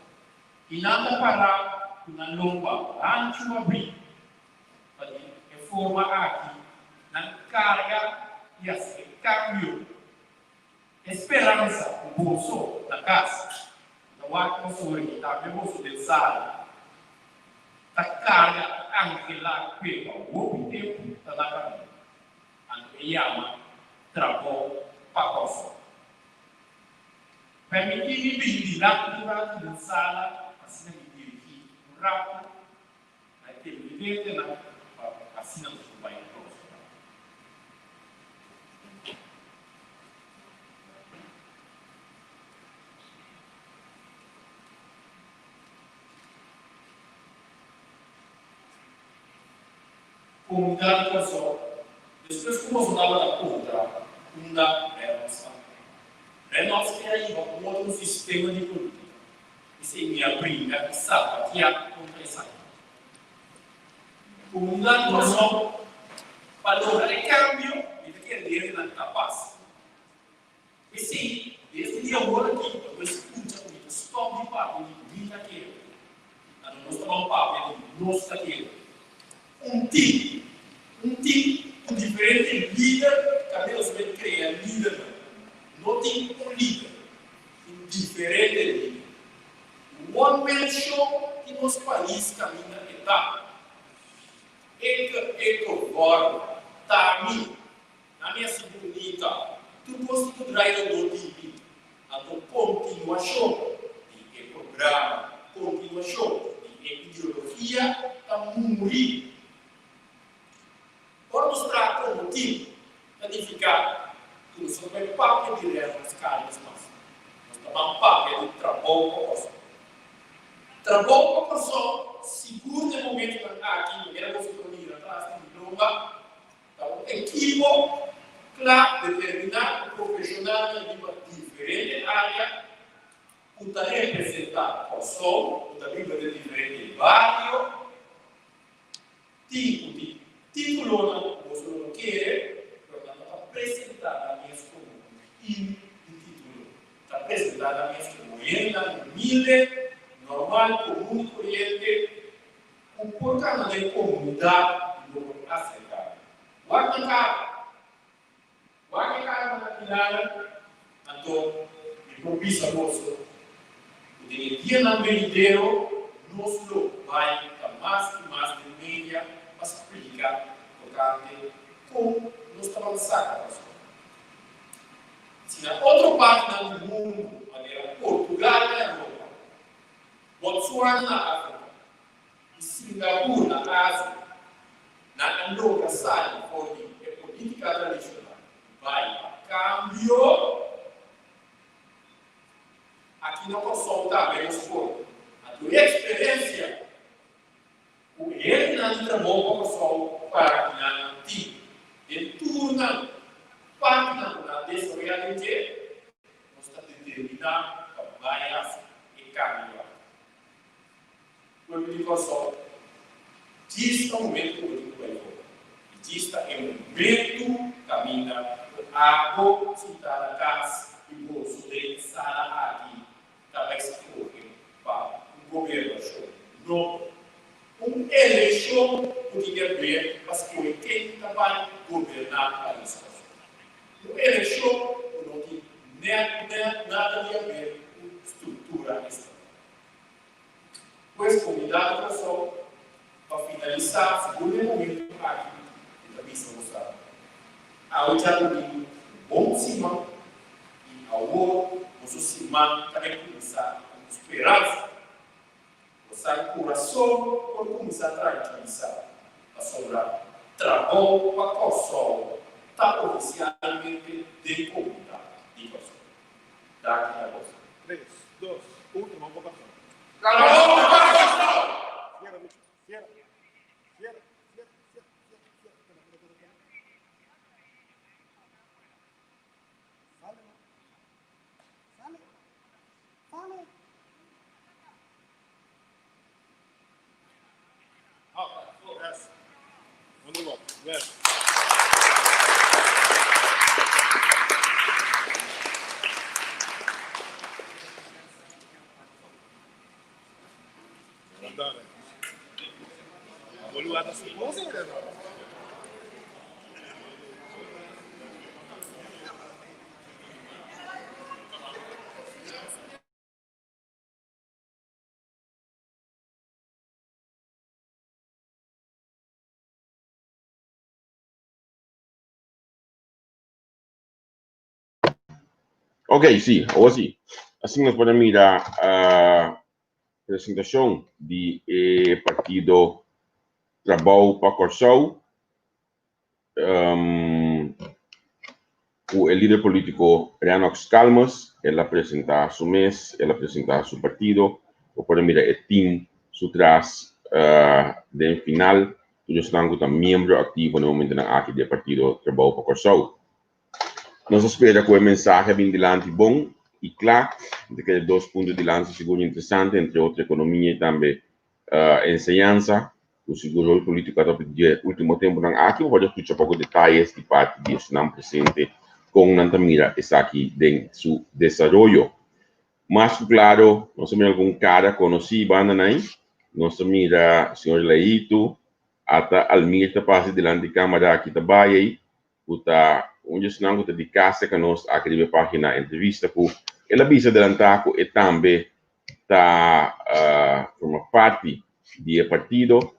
E nada parar na longa, antes de abrir, de forma aqui, na carga e assim, câmbio. Esperança, o bolso da casa, não há pessoa que está no bolso de sala, da carga, anche lá, pega o tempo, está na caminho. Então, ele chama trabalho para a pessoa. Permitir me lá de sala, assim, me dirigir rápido, naquele evidente, assim, não se vai próximo. comunidade pessoal. Depois, como eu falava da contra, uma nós que aí um outro sistema de política. Isso é minha briga, sabe, que há contra isso. Comunidade pessoal, valor de câmbio, e de querer na capaz. E sim, desde dia agora aqui, eu escuto comigo, stop de papo, de vida aqui. Nós estamos um papo, de nós aqui. Um time com diferentes líderes, cadê os que criam líder? Não tem um líder, tem diferentes líderes. O One Man Show que nosso país caminha e está. Agora, está a mim, na minha segunda, tu posso mudar o time. Então, continuação de programa, continuação de ideologia, está morrer. Para mostrar como time, significa que nós não temos papel de ler nas caras, nós temos papel de trabalho com a pessoa. Trabalho com a pessoa, seguro no momento que aqui, era você unir atrás do diploma, então, equipo, claro, determinado, profissional de uma diferente área, para representar a pessoa, para viver de diferente bairro, tipo de título, você não quer, portanto, apresentar a minha como título, apresentar a minha como renda, humilde, normal, comum e corrente, comportando na comunidade do aceitável. Guarda cara na final, então, me propício a você, o dia na medideiro, nos vai dar mais e mais de mídia, para explicar como nós avançamos. Se na outra parte do mundo, Portugal na Europa, Botsuana na África, e Singapura na Ásia, na Angola sai por política tradicional, vai a câmbio. Aqui não posso também expor a tua experiência. O ele não trabalhou com para que não tinha. Ele turna parte da dessa realidade, nós está determinado para várias e caminhar. Quando eu digo só, diz o momento que eu digo para ele. Diz é um momento caminha água citar a casa e bolso de sala aqui, talvez correr para o governo não. Eleição podia ver, mas foi quem vai governar a país. Eleição não tem nada a ver com estrutura estatal. Pois, convidado a pessoa para finalizar, segundo momento aqui, da missão mostrada. A outra do bom cima e ao outro, nosso cima também começar com esperança. Sai coração por começar a tranquilizar, a sobrar trabalho para o sol, está oficialmente de comunidade. Diga só. Daqui a pouco. 3, 2, 1, tomamos uma votação. Calma, votação! Cierra. Sale. Yes. Wonderful. Yes. Well done. What do I have to say? Ok, sim, agora sim. Assim nós podemos mirar a apresentação do Partido Trabalho para Corsol. O líder político Reanox Calmas, ele apresenta su mês, ele apresenta su partido. Ou podemos mirar o time, su trás, de final, eu estou membro ativo no momento na aqui do Partido Trabalho para Corsou. Nós esperamos que o mensagem vem delante bom e claro, de que 2 pontos de lança seguro interessante, entre outras economia e também ensinança, o seguro político do último tempo na aqui, pode escutar pouco detalhes de parte de não presente com Nanta Mira está aqui em seu desenvolvimento. Mas claro, nós temos algum cara conhecido, nós mira o senhor Leito, até Almir está passando delante de câmera aqui também, onde se não de casa que nós aqui página entrevista com ela visa adelantar e também está uma parte do partido,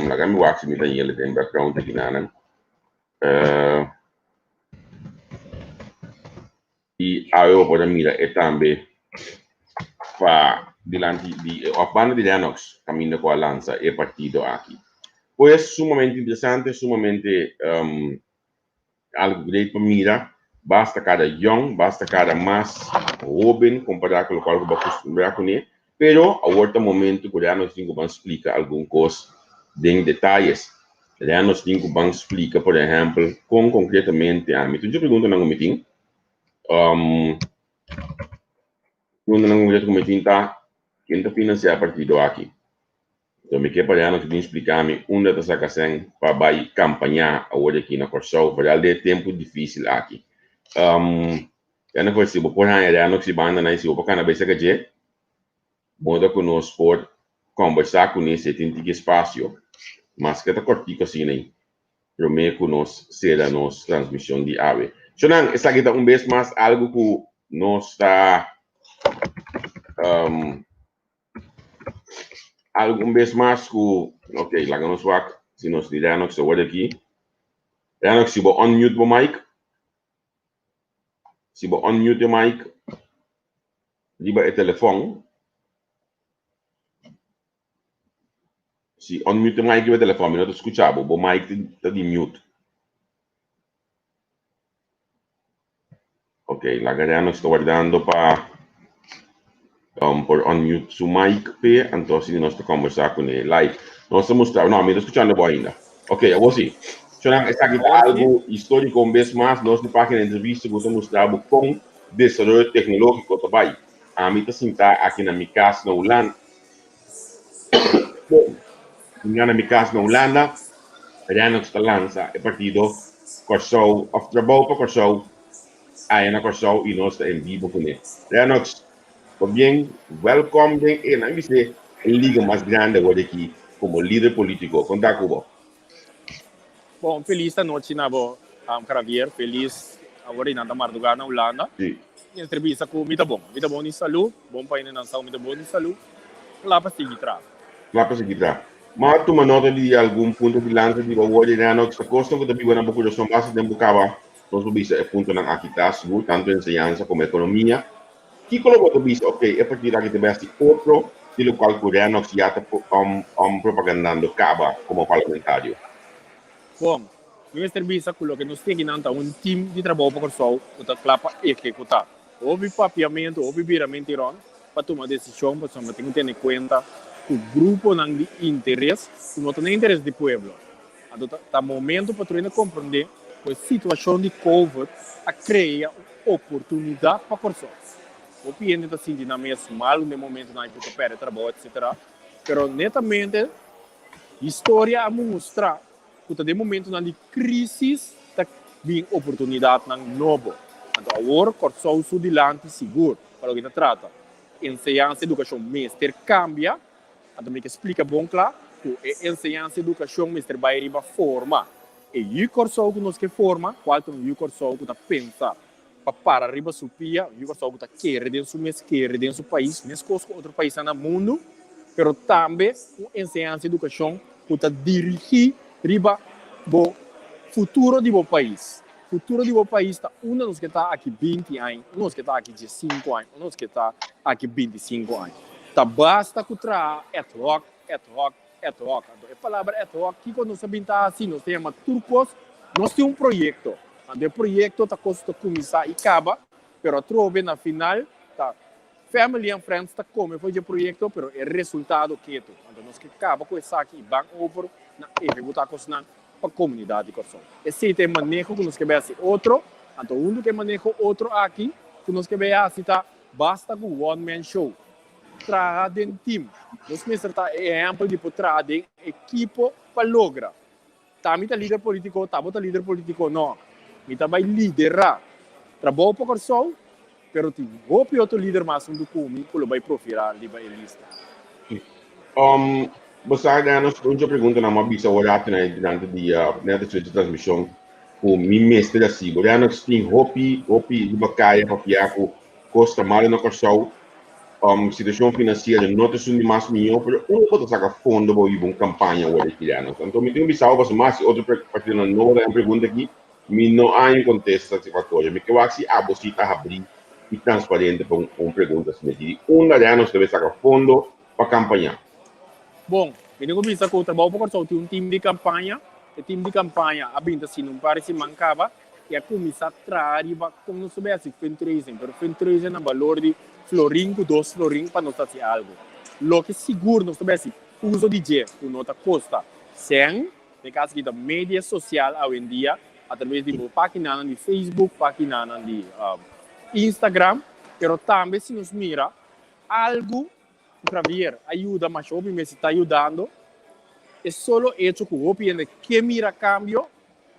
na kami wax mi tanya ele tem background aqui na e a eu pode mira e também para delante de a banda de Lennox caminho com a lança e partido aqui. Pois sumamente interessante, sumamente algo great para mira. Basta cada young, basta cada mais jovem comparado com o qual eu acostumado com ele. Pero a outro momento, quando nós vamos explicar alguma coisa em detalhes, nós vamos explicar, por exemplo, como concretamente a mim. Eu pergunto na meeting, quem está financiando o partido aqui? Então, me quer para nós explicar-me onde está essa questão para vai campanhar agora aqui na Corsou, para dar tempo difícil aqui. Eu não consigo, por exemplo, não se banda na isso, porque na vez que moda conosco por conversar com esse tem espaço, mas que está cortico assim, né? Para mim, conosco será nossa transmissão de ave. Então, essa aqui está vez mais algo que nós está algo vez mais que, ok, lá que nós vamos, se nós diremos que agora aqui, se vou unmute o mic, se vou unmute o mic, liba o telefone. Se unmute o mic do telefone, não escutava, o mic está de mute. Ok, lá que nós estamos guardando para por unmute o mic, então nós estamos conversando com ele live. Nós estamos mostrando, não, me estou escutando bem ainda. Ok, agora sim. Então, esta aqui é algo histórico, um vez mais, nós na página de entrevista estamos mostrando como desenvolvimento tecnológico também. A mim está sentada aqui na minha casa na Holanda. Na minha casa na Holanda, já não está lança o partido Corsou, of Trabalho para Corsou, aí na Corsou e nós estamos em vivo com ele. Já nós, bem, welcome, e na minha liga mais grande agora aqui, como líder político, contar com você. Bom, feliz da noite na bo, Cravier, feliz agora na madrugada na Holanda. Sim. Entrevista com Mita Bom de saúde, bom para ir na saúde, Mita Bom de saúde, lá para seguir atrás. Lá para seguir atrás. Mas tu nota de algum ponto de lança de agora já não está costuma que também na população base de Bucaba, nós vamos ver ponto na aqui está seguro, tanto ensinança como economia. Que colocou tu bisa, ok, é partir daqui também assim outro, de lo qual coreano já está propagandando Caba como parlamentário. Bom, minha entrevista com o que nós temos um time de trabalho para o Corsou, que está claro para executar. Houve papiamento, houve viramento para tomar decisão, para ter que ter em conta que o grupo não tem interesse, não tem interesse do povo. Então, está momento para tu compreender que a situação de Covid cria oportunidade para o Corsou. O cliente está sentindo na mesma mal, no momento não é porque perde trabalho, etc. Mas, netamente, a história mostra que de momento na crise está vindo oportunidade na novo. Então agora Corsou sul dilante seguro para o que trata. Ensinança educação mestre cambia, então me explica bom claro que ensinança educação mestre vai riba forma. E o Corsou que nós que forma, qual é o Corsou que está pensa para riba supia, o Corsou que está querer dentro do mês, querer dentro do país, mesmo que outro país no mundo, mas também ensinança educação que está dirigir riba o futuro do país. O futuro do país está nós que está aqui 20 anos, nós que está aqui 15 anos, nós que está aqui 25 anos. Tá basta que tra ad hoc. A palavra ad hoc, que quando nós sabemos assim, nós temos turcos, nós temos projeto. O projeto está começar e acaba, mas trove na final tá family and friends está como foi o projeto, pero o resultado que é. Então nós que acaba com isso aqui, bank over na executar coisas para a comunidade corso. Esse tem manejo que nós que ver outro, então um que manejo outro aqui, que nós que ver assim tá basta com one man show. Trabalhar em time. Nós me certa exemplo de trabalhar em equipo para lograr. Também tá líder político, líder político não. Me também liderar. Trabalho para corso. Pero tem outro líder mais do que o vai profilar ali vai lista. Você ganha uma pergunta na minha bisa olhar durante a transmissão o meu mestre assim, olhar nós tem hopi de bacaia para com costa mal na corção, situação financeira não tem sundo mais milhão, pero pode sacar fundo para ir uma campanha ou italiano. Então me tem bisa para mais outra partida não é uma pergunta aqui, me não há em contexto essa situação, me que eu acho que você está abrindo e transparente com perguntas medidas. Alianos deve sacar fundo para campanha. Bom, eu começo com o trabalho para corso, tem time de campanha. O time de campanha, a binda assim não parece mancava, e a começar a trabalhar como não soubesse fundraising, pero fundraising na valor de florinho, 2 florinhos para nós fazer algo. Lo que seguro não soubesse uso de dinheiro, que nota custa 100, no caso da mídia social hoje em dia, através de página de Facebook, página de Instagram, pero também se nos mira algo para ver ajuda, mas o me está ajudando. É só hecho que o PN que mira cambio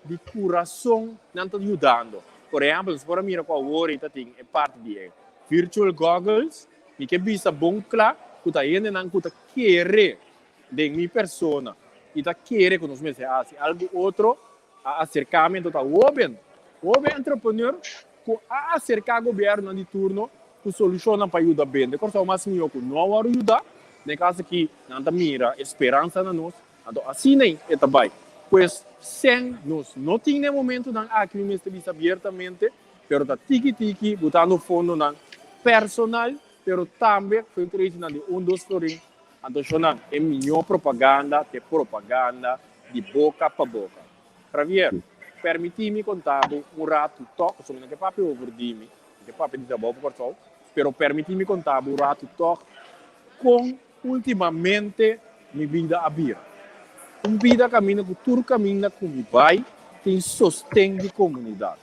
de coração não está ajudando. Por exemplo, se for mira com a hora tem é parte de virtual goggles, e que visa bom claro, que está indo não que está querer de minha persona, e está querer que nos meses assim algo outro, acercamento está o entrepreneur que acercar o governo de turno que soluciona para ajudar bem. De corso mais melhor que não vai ajudar, no caso que não está mira esperança na nós. Então, assim nem é também. Pois, sem nós não tem momento não aqui me está abertamente, pero tá tiki botando fundo não personal, pero também foi interessante de 2 stories. Então, não é melhor propaganda que propaganda de boca para boca. Para ver, permiti-me contar rato toque, sobre que papo over de mim, que papo de trabalho por sol, pero permiti-me contar rato toque com ultimamente minha vida aberta. Vida caminha com tudo caminha com o pai tem sostém de comunidade.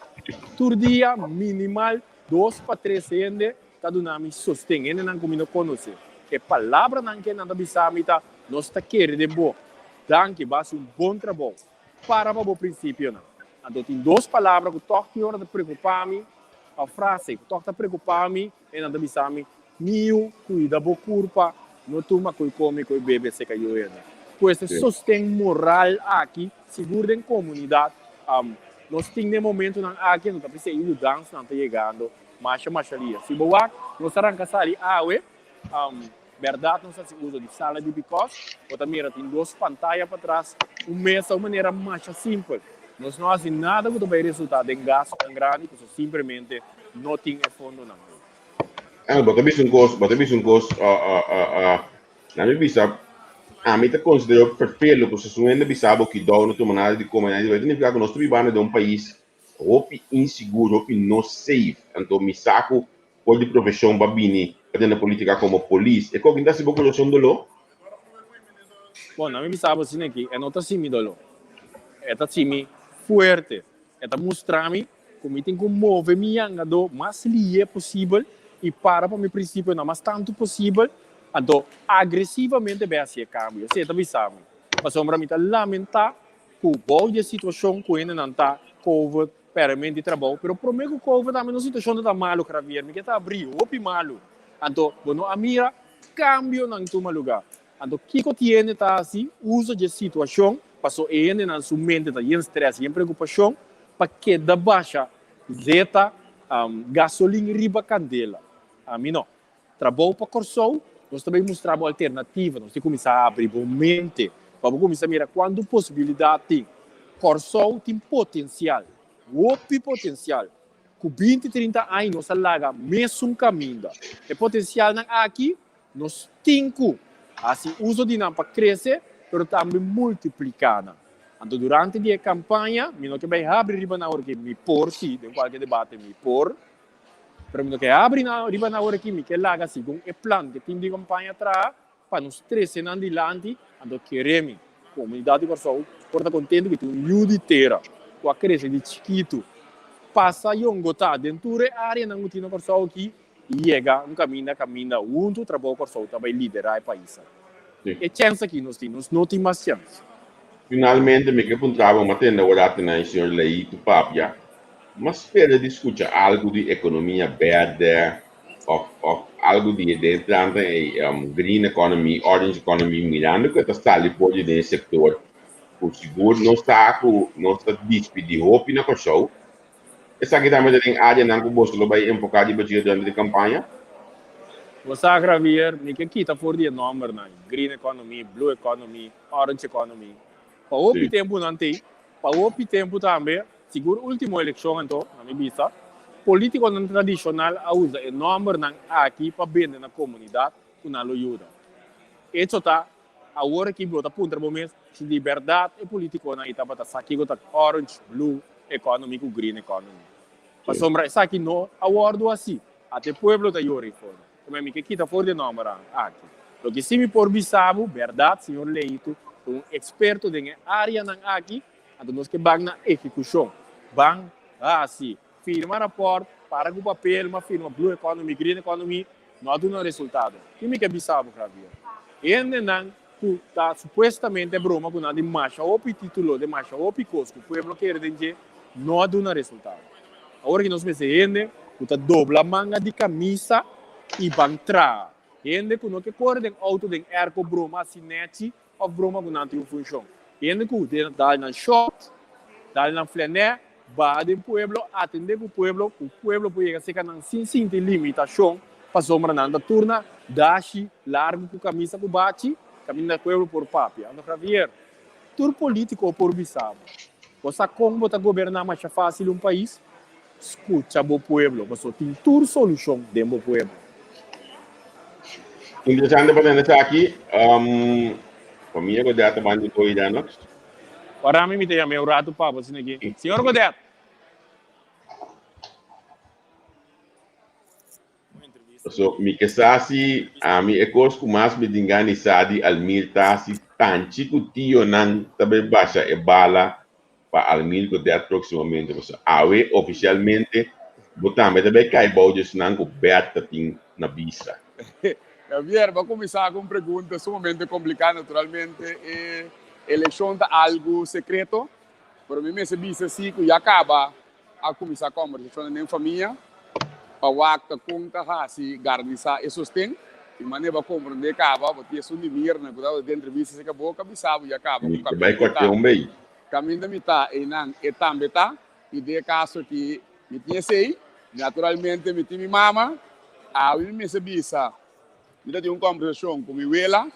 Todo dia minimal 2 para 3 anos cada nome sostém. Ele não combina conhecer. É palavra não que nada bisamita nós está querendo de boa. Danke, basta bom trabalho. Para o princípio não. Então tem 2 palavras que toque hora de preocupar-me. A frase que toque preocupar-me é nada bisami. Mio cuida bo curpa, não toma coi come coi bebe se caiu ainda. Pois sostém moral aqui, seguro em comunidade. Nós temos momento aqui, não precisa ir dança, não está chegando, mas ali. Se boa, nós arrancamos ali, verdade, não se usa de sala de bicos, ou também tem 2 pantalhas para trás, mesa de maneira mais simples. Nós não fazemos nada que vai resultar em gasto tão grande, que simplesmente não tem fundo não. Bota um gosto, na minha vista, a mim considero perfeito, porque se ainda bisabo que dá no tomar nada de comunidade, vai significar que nós estamos de um país opi inseguro, opi não safe. Então, me saco por de profissão babini, na política como polícia. E como ainda se boca solução do lo? Bom, na minha bisabo assim aqui, é não está assim dolo. É tá assim forte. É tá mostrar-me como tem que mover minha do mais livre possível e para meu princípio não mais tanto possível. Então, agressivamente vai ser cambio. Você também sabe. Mas para mim, lamentar que o bom de situação que ainda não está COVID, permanente de trabalho, mas para mim o COVID também não situação está malo para ver, porque está abrindo, opi malo. Então, bueno, a mira cambio não toma lugar. Então, o que eu tenho está assim, uso de situação, passou ainda na sua mente, está em estresse, em preocupação, para que da baixa zeta, gasolina riba candela. A mim não. Trabalho para corso. Nós também mostramos alternativa, nós temos que começar a abrir a mente, para começar a mirar quando possibilidade tem. Corso tem potencial, outro potencial. Com 20, 30 anos, nós alaga mesmo caminho. E potencial aqui, nós temos que, assim, uso de nós para crescer, mas também multiplicar. Então, durante a campanha, eu que vai abrir na hora que me por, se em qualquer debate me por, Pero que abre na riba na hora que me que laga segundo o plano que time de campanha atrás para nos três anos adiante, ando queremos comunidade Corsou porta contente que tem miúdo inteira, com a cresce de chiquito, passa e um gota dentro da área na rotina Corsou aqui e chega caminha, junto trabalho Corsou também liderar o país. Sim. E chance que nós não temos mais chance. Finalmente, me que puntrava uma tenda orata na senhor Leito Papia, mas espera de escutar algo de economia verde, ou algo de entrada em green economy, orange economy, mirando que está ali por dentro do setor. O seguro não está despedido hope na Corsou. Essa aqui também tem área na que você vai empocar de budget durante a campanha. Você agravir, me que kita for de número na green economy, blue economy, orange economy. Para o tempo não tem, para o tempo também, seguro última eleição então, na minha vista, político não tradicional usa o número aqui para vender na comunidade com a ajuda. Isso está a hora que bota ponta no momento de liberdade e político na etapa da aqui com orange, blue economy com green economy. Para sombra essa aqui não a hora assim, até pueblo da yori fora. Como me que kita for de número aqui. O que se me por bisabo, verdade, senhor Leito, um experto na área aqui, então nós que vamos na execução. Vamos assim, firma rapport, para com o papel, uma firma blue economy, green economy, não dá um resultado. Que me que bisabo, Javier? E não está supostamente broma com nada de marcha ou título de marcha ou costo, o pueblo quer dizer não dá um resultado. Agora que nós pensamos, está dobla manga de camisa e vão entrar. Gente que não que corre de auto de erco broma sinete ou broma com não tem função. Gente que dá na short, dá na flané, vai do pueblo, atender o pueblo pode chegar sem ter limitação, para sombra nada turna, dashi, largo com camisa com bate, caminha do pueblo por papia. Ando Javier, tur político por bisabo. Você como está governar mais fácil país? Escuta o pueblo, você tem tur solução dentro do pueblo. Interessante para nós aqui, família Godeta bandi coidano. Para mim, me tem meu rato para você aqui. Senhor Godeta. So, mi kesasi, mi ekos kumas mi dingani sadi almir tasi tanchi kutio nan tabe baixa e bala para almir Godeta proximamente. Awe oficialmente, botamos também cai baldes nan coberta tem na vista. Javier, va a começar com perguntas sumamente complicadas, naturalmente. Eleição é algo secreto, mas mim se diz assim que já acaba a começar a conversação na família, para o acto conta assim garantizar e sustém, de maneira para compreender que acaba, porque isso de mir na cuidado de entrevista se acabou, cabeçado já acaba. Vai cortar bem. Caminho da mitad e não é também tá, e de caso que me tinha sei, naturalmente me tinha minha mama, a mim se diz eu tenho uma conversação com minha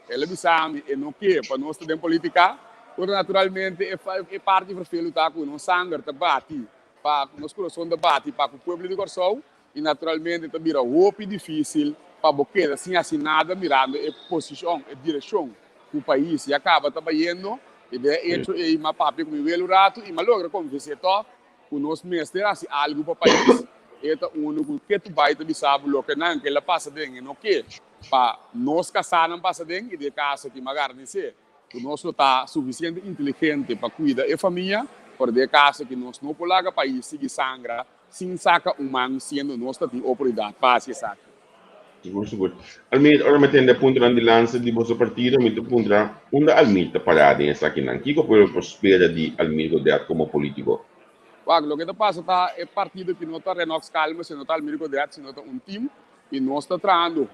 ela sabe e não quer para nós estudar política, porque naturalmente é parte do perfil tá com nós sangue debate, para nós coração debate para o povo de Corsou e naturalmente também é muito difícil para boqueira assim nada mirando a posição, a direção do país e acaba trabalhando e de hecho e uma papi com minha rato e mas logra convencer to o nosso mestre assim algo para o país. Eta único que tu vai te sabe lo que não que ela passa dentro não que para nós casar não passa dentro e de casa que magar dizer o nosso tá suficiente inteligente para cuidar a família por de casa que nós não polaga país seguir sangra sem saca humano sendo nós tem oportunidade para se saca. Seguro. Almir, ora metendo ponto de lança de vosso partido, me punta onde Almir está parado nessa aqui não. Que pode prosperar de Almir Godeta como político? Lo que passa tá é partido que não está Renox Calma, se não está Almir Godeta, se não está time e nós está trabalhando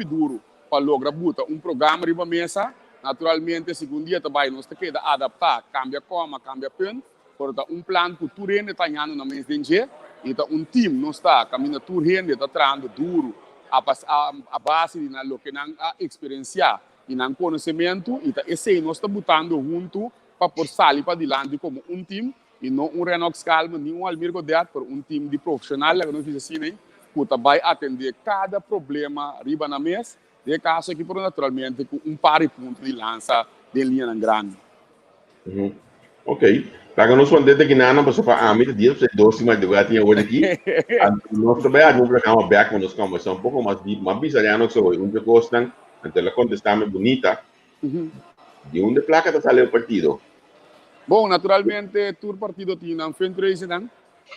duro para lograr botar programa riba mesa, naturalmente segundo dia também nós está queda adaptar, cambia coma, cambia pen, porta plano que tu rende está indo na mês de dia e tá time nós está caminhando tu rende está trabalhando duro a base de lo que não a experienciar e não conhecimento e tá esse nós está botando junto para por sair para adiante como time e não Renox Calma, nem Almir Godeta, por time de profissional, que não fiz assim, né? Que vai atender cada problema riba na mesa, de caso que, por naturalmente, com par de pontos de lança de linha grande. Ok. Para nós vamos ter que nada para só a mim de dia, 12 mais de agora tinha hoje aqui. Nós também vamos programa back quando nós conversamos um pouco mais deep, mas bizarro que sou, que gostam, então ela contestame bonita. De onde placa está saindo o partido? Bom, naturalmente, todo partido tem um fundraising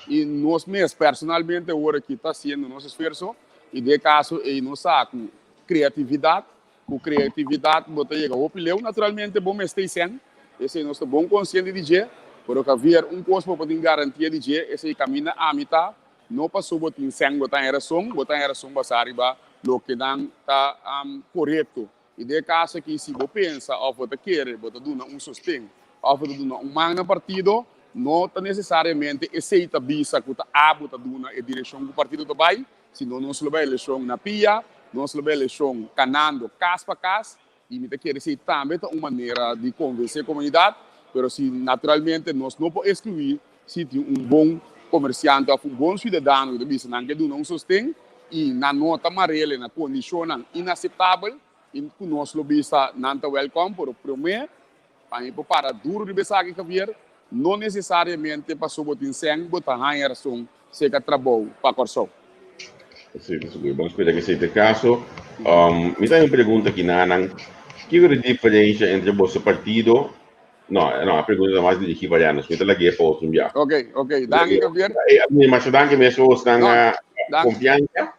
e nós mesmos, personalmente, agora que está sendo nosso esforço, e de caso, nós com criatividade, bota chega ao pileu, naturalmente, bom mestre sendo, esse é nosso bom consciente de dizer, por haver coisa para poder garantir de dizer, esse caminho a mitad, não passou botar em sangue, botar em relação, passar arriba, lo que não está correto. E de caso que se você pensa, ou você quer, você dar sustento, ou você dar magna partido, não está necessariamente aceita bisa que está abuta duna a direção do partido do país, senão não se leva eleição na pia, não se leva eleição canando casa para casa, e me quer dizer também uma maneira de convencer a comunidade, mas se naturalmente nós não podemos excluir se tem bom comerciante ou bom cidadão que bisa não quer dar sustento, e na nota amarela, na condição inaceitável, e que nós lobista não está welcome, por o primeiro, para duro de pensar que vier, não necessariamente para sobotin sem botar a relação seca trabalho para corso. Sim, vamos esperar que seja o caso. Me tem uma pergunta aqui, Nanan. Que é a diferença entre o seu partido? Não, a pergunta é mais dirigida para nós. Me tem aqui para outro dia. Ok. Danke, Javier. Mas danke mesmo, estão confiança.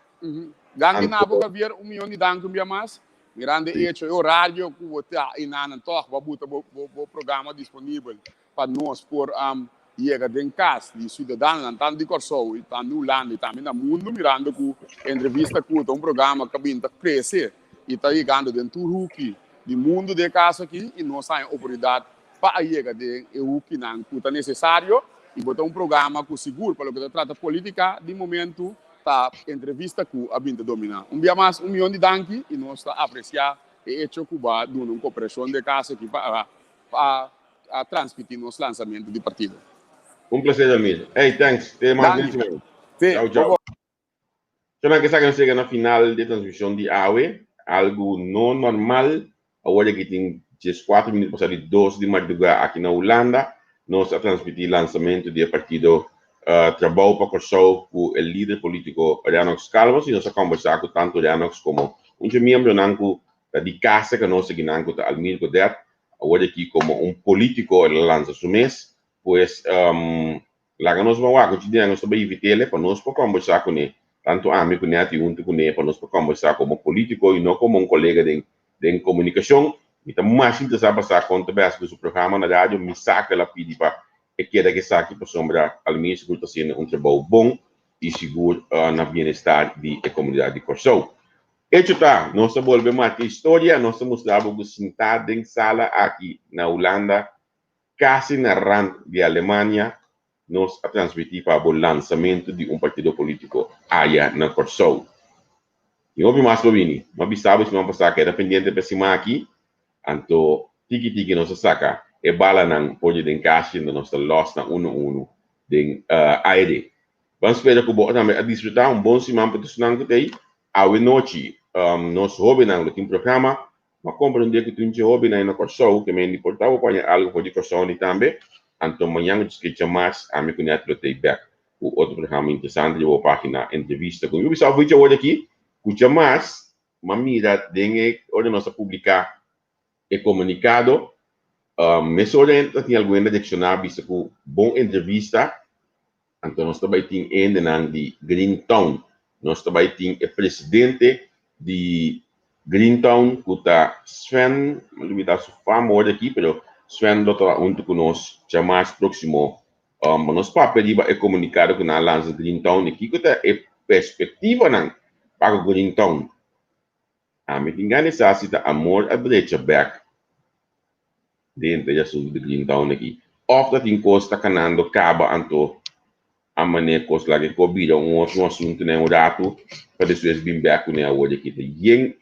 Danke, Nabo, Javier, milhão de danke, mais. Miranda hecho o rádio que você ainda toca para botar o programa disponível para nós por chega em casa de cidadãos tanto de Corso e tanto no lado e também no mundo Miranda com entrevista com um programa que vinha crescer e está chegando dentro do Ruki do mundo de casa aqui e nós temos oportunidade para chegar de Ruki não é necessário e botar programa com seguro para o que trata política de momento tá entrevista com a vinda dominar. Dia mais milhão de danke e nós está apreciar e hecho Cuba dando uma cooperação de casa aqui para transmitir nosso lançamento de partido. Prazer, Amir. Hey, thanks. Até mais. Tchau. Então, que estamos chegando na final de transmissão de AWE, algo não normal. Agora que tem 4 minutos para sair 2 de madrugada aqui na Holanda, nós a transmitir lançamento do partido trabalho para Corso com o líder político Ranox Calvos e nós conversar com tanto Ranox como membro de casa que nós seguimos com Almir Godet, agora aqui como político ele lança su mês, pois lá que nós vamos continuar nós também invitá-lo para nós conversar com ele, tanto amigo com ele junto com ele para nós conversar como político e não como colega de comunicação. Então mais interessante passar conta bem do programa na rádio me saca lá pedir para e queda que saque para sombra Almir seguro está sendo trabalho bom e seguro na bem-estar da comunidade de Corso. Hecho está, nós volvemos a história, nós mostramos sentado em sala aqui na Holanda, quase na rand de Alemanha, nós a transmitir para o lançamento de partido político aí na Corso. E houve mais bobini, mas sabe se não passar que era pendente para cima aqui, então tiki nós saca e bala não pode encaixar na nossa loja na 1-1 de aire. Vamos esperar que o bom também a desfrutar bom semana para todos nós que tem a noite nós hobby não tem programa mas compra dia que tem hobby na Corso que me importava para algo para Corso ni também então amanhã discutir mais a me conhecer o back o outro programa interessante eu página entrevista com eu só vou hoje aqui escuta mais mira dengue hoje nós publicar e comunicado Mesorenta tinha algo ainda adicionar visto com bom entrevista então nós também tem ainda de Greentown nós também tem o presidente de Greentown que está Sven não está sua fama aqui pero Sven está junto com nós já mais próximo nós papel é comunicado com a lança Greentown aqui que está a perspectiva não para Greentown me tinha necessidade amor a brecha back dentro da sul de Greentown aqui. Ofta tem costa canando caba anto a maneira costa lá que cobira outro assunto né o rato para depois vir back né hoje aqui tem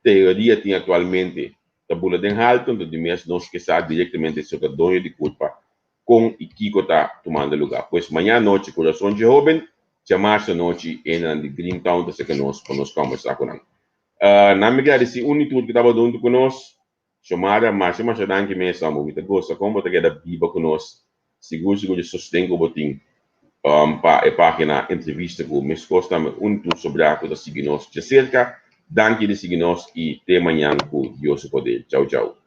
teoria tem atualmente tabula den halton do mês não esquecer diretamente sobre o dono de culpa com e que está tomando lugar pois amanhã noite coração de jovem chamar-se noite em Greentown da que nós conversar com na me agradecer unitude que estava junto conosco chamada, mas danke mesmo, muito gosto, como te queda viva conosco, seguro de sustento que botim, para a página entrevista com me gosta muito sobre a coisa seguir nós de cerca, danke de seguir nós e até amanhã com Deus poder. Tchau, tchau.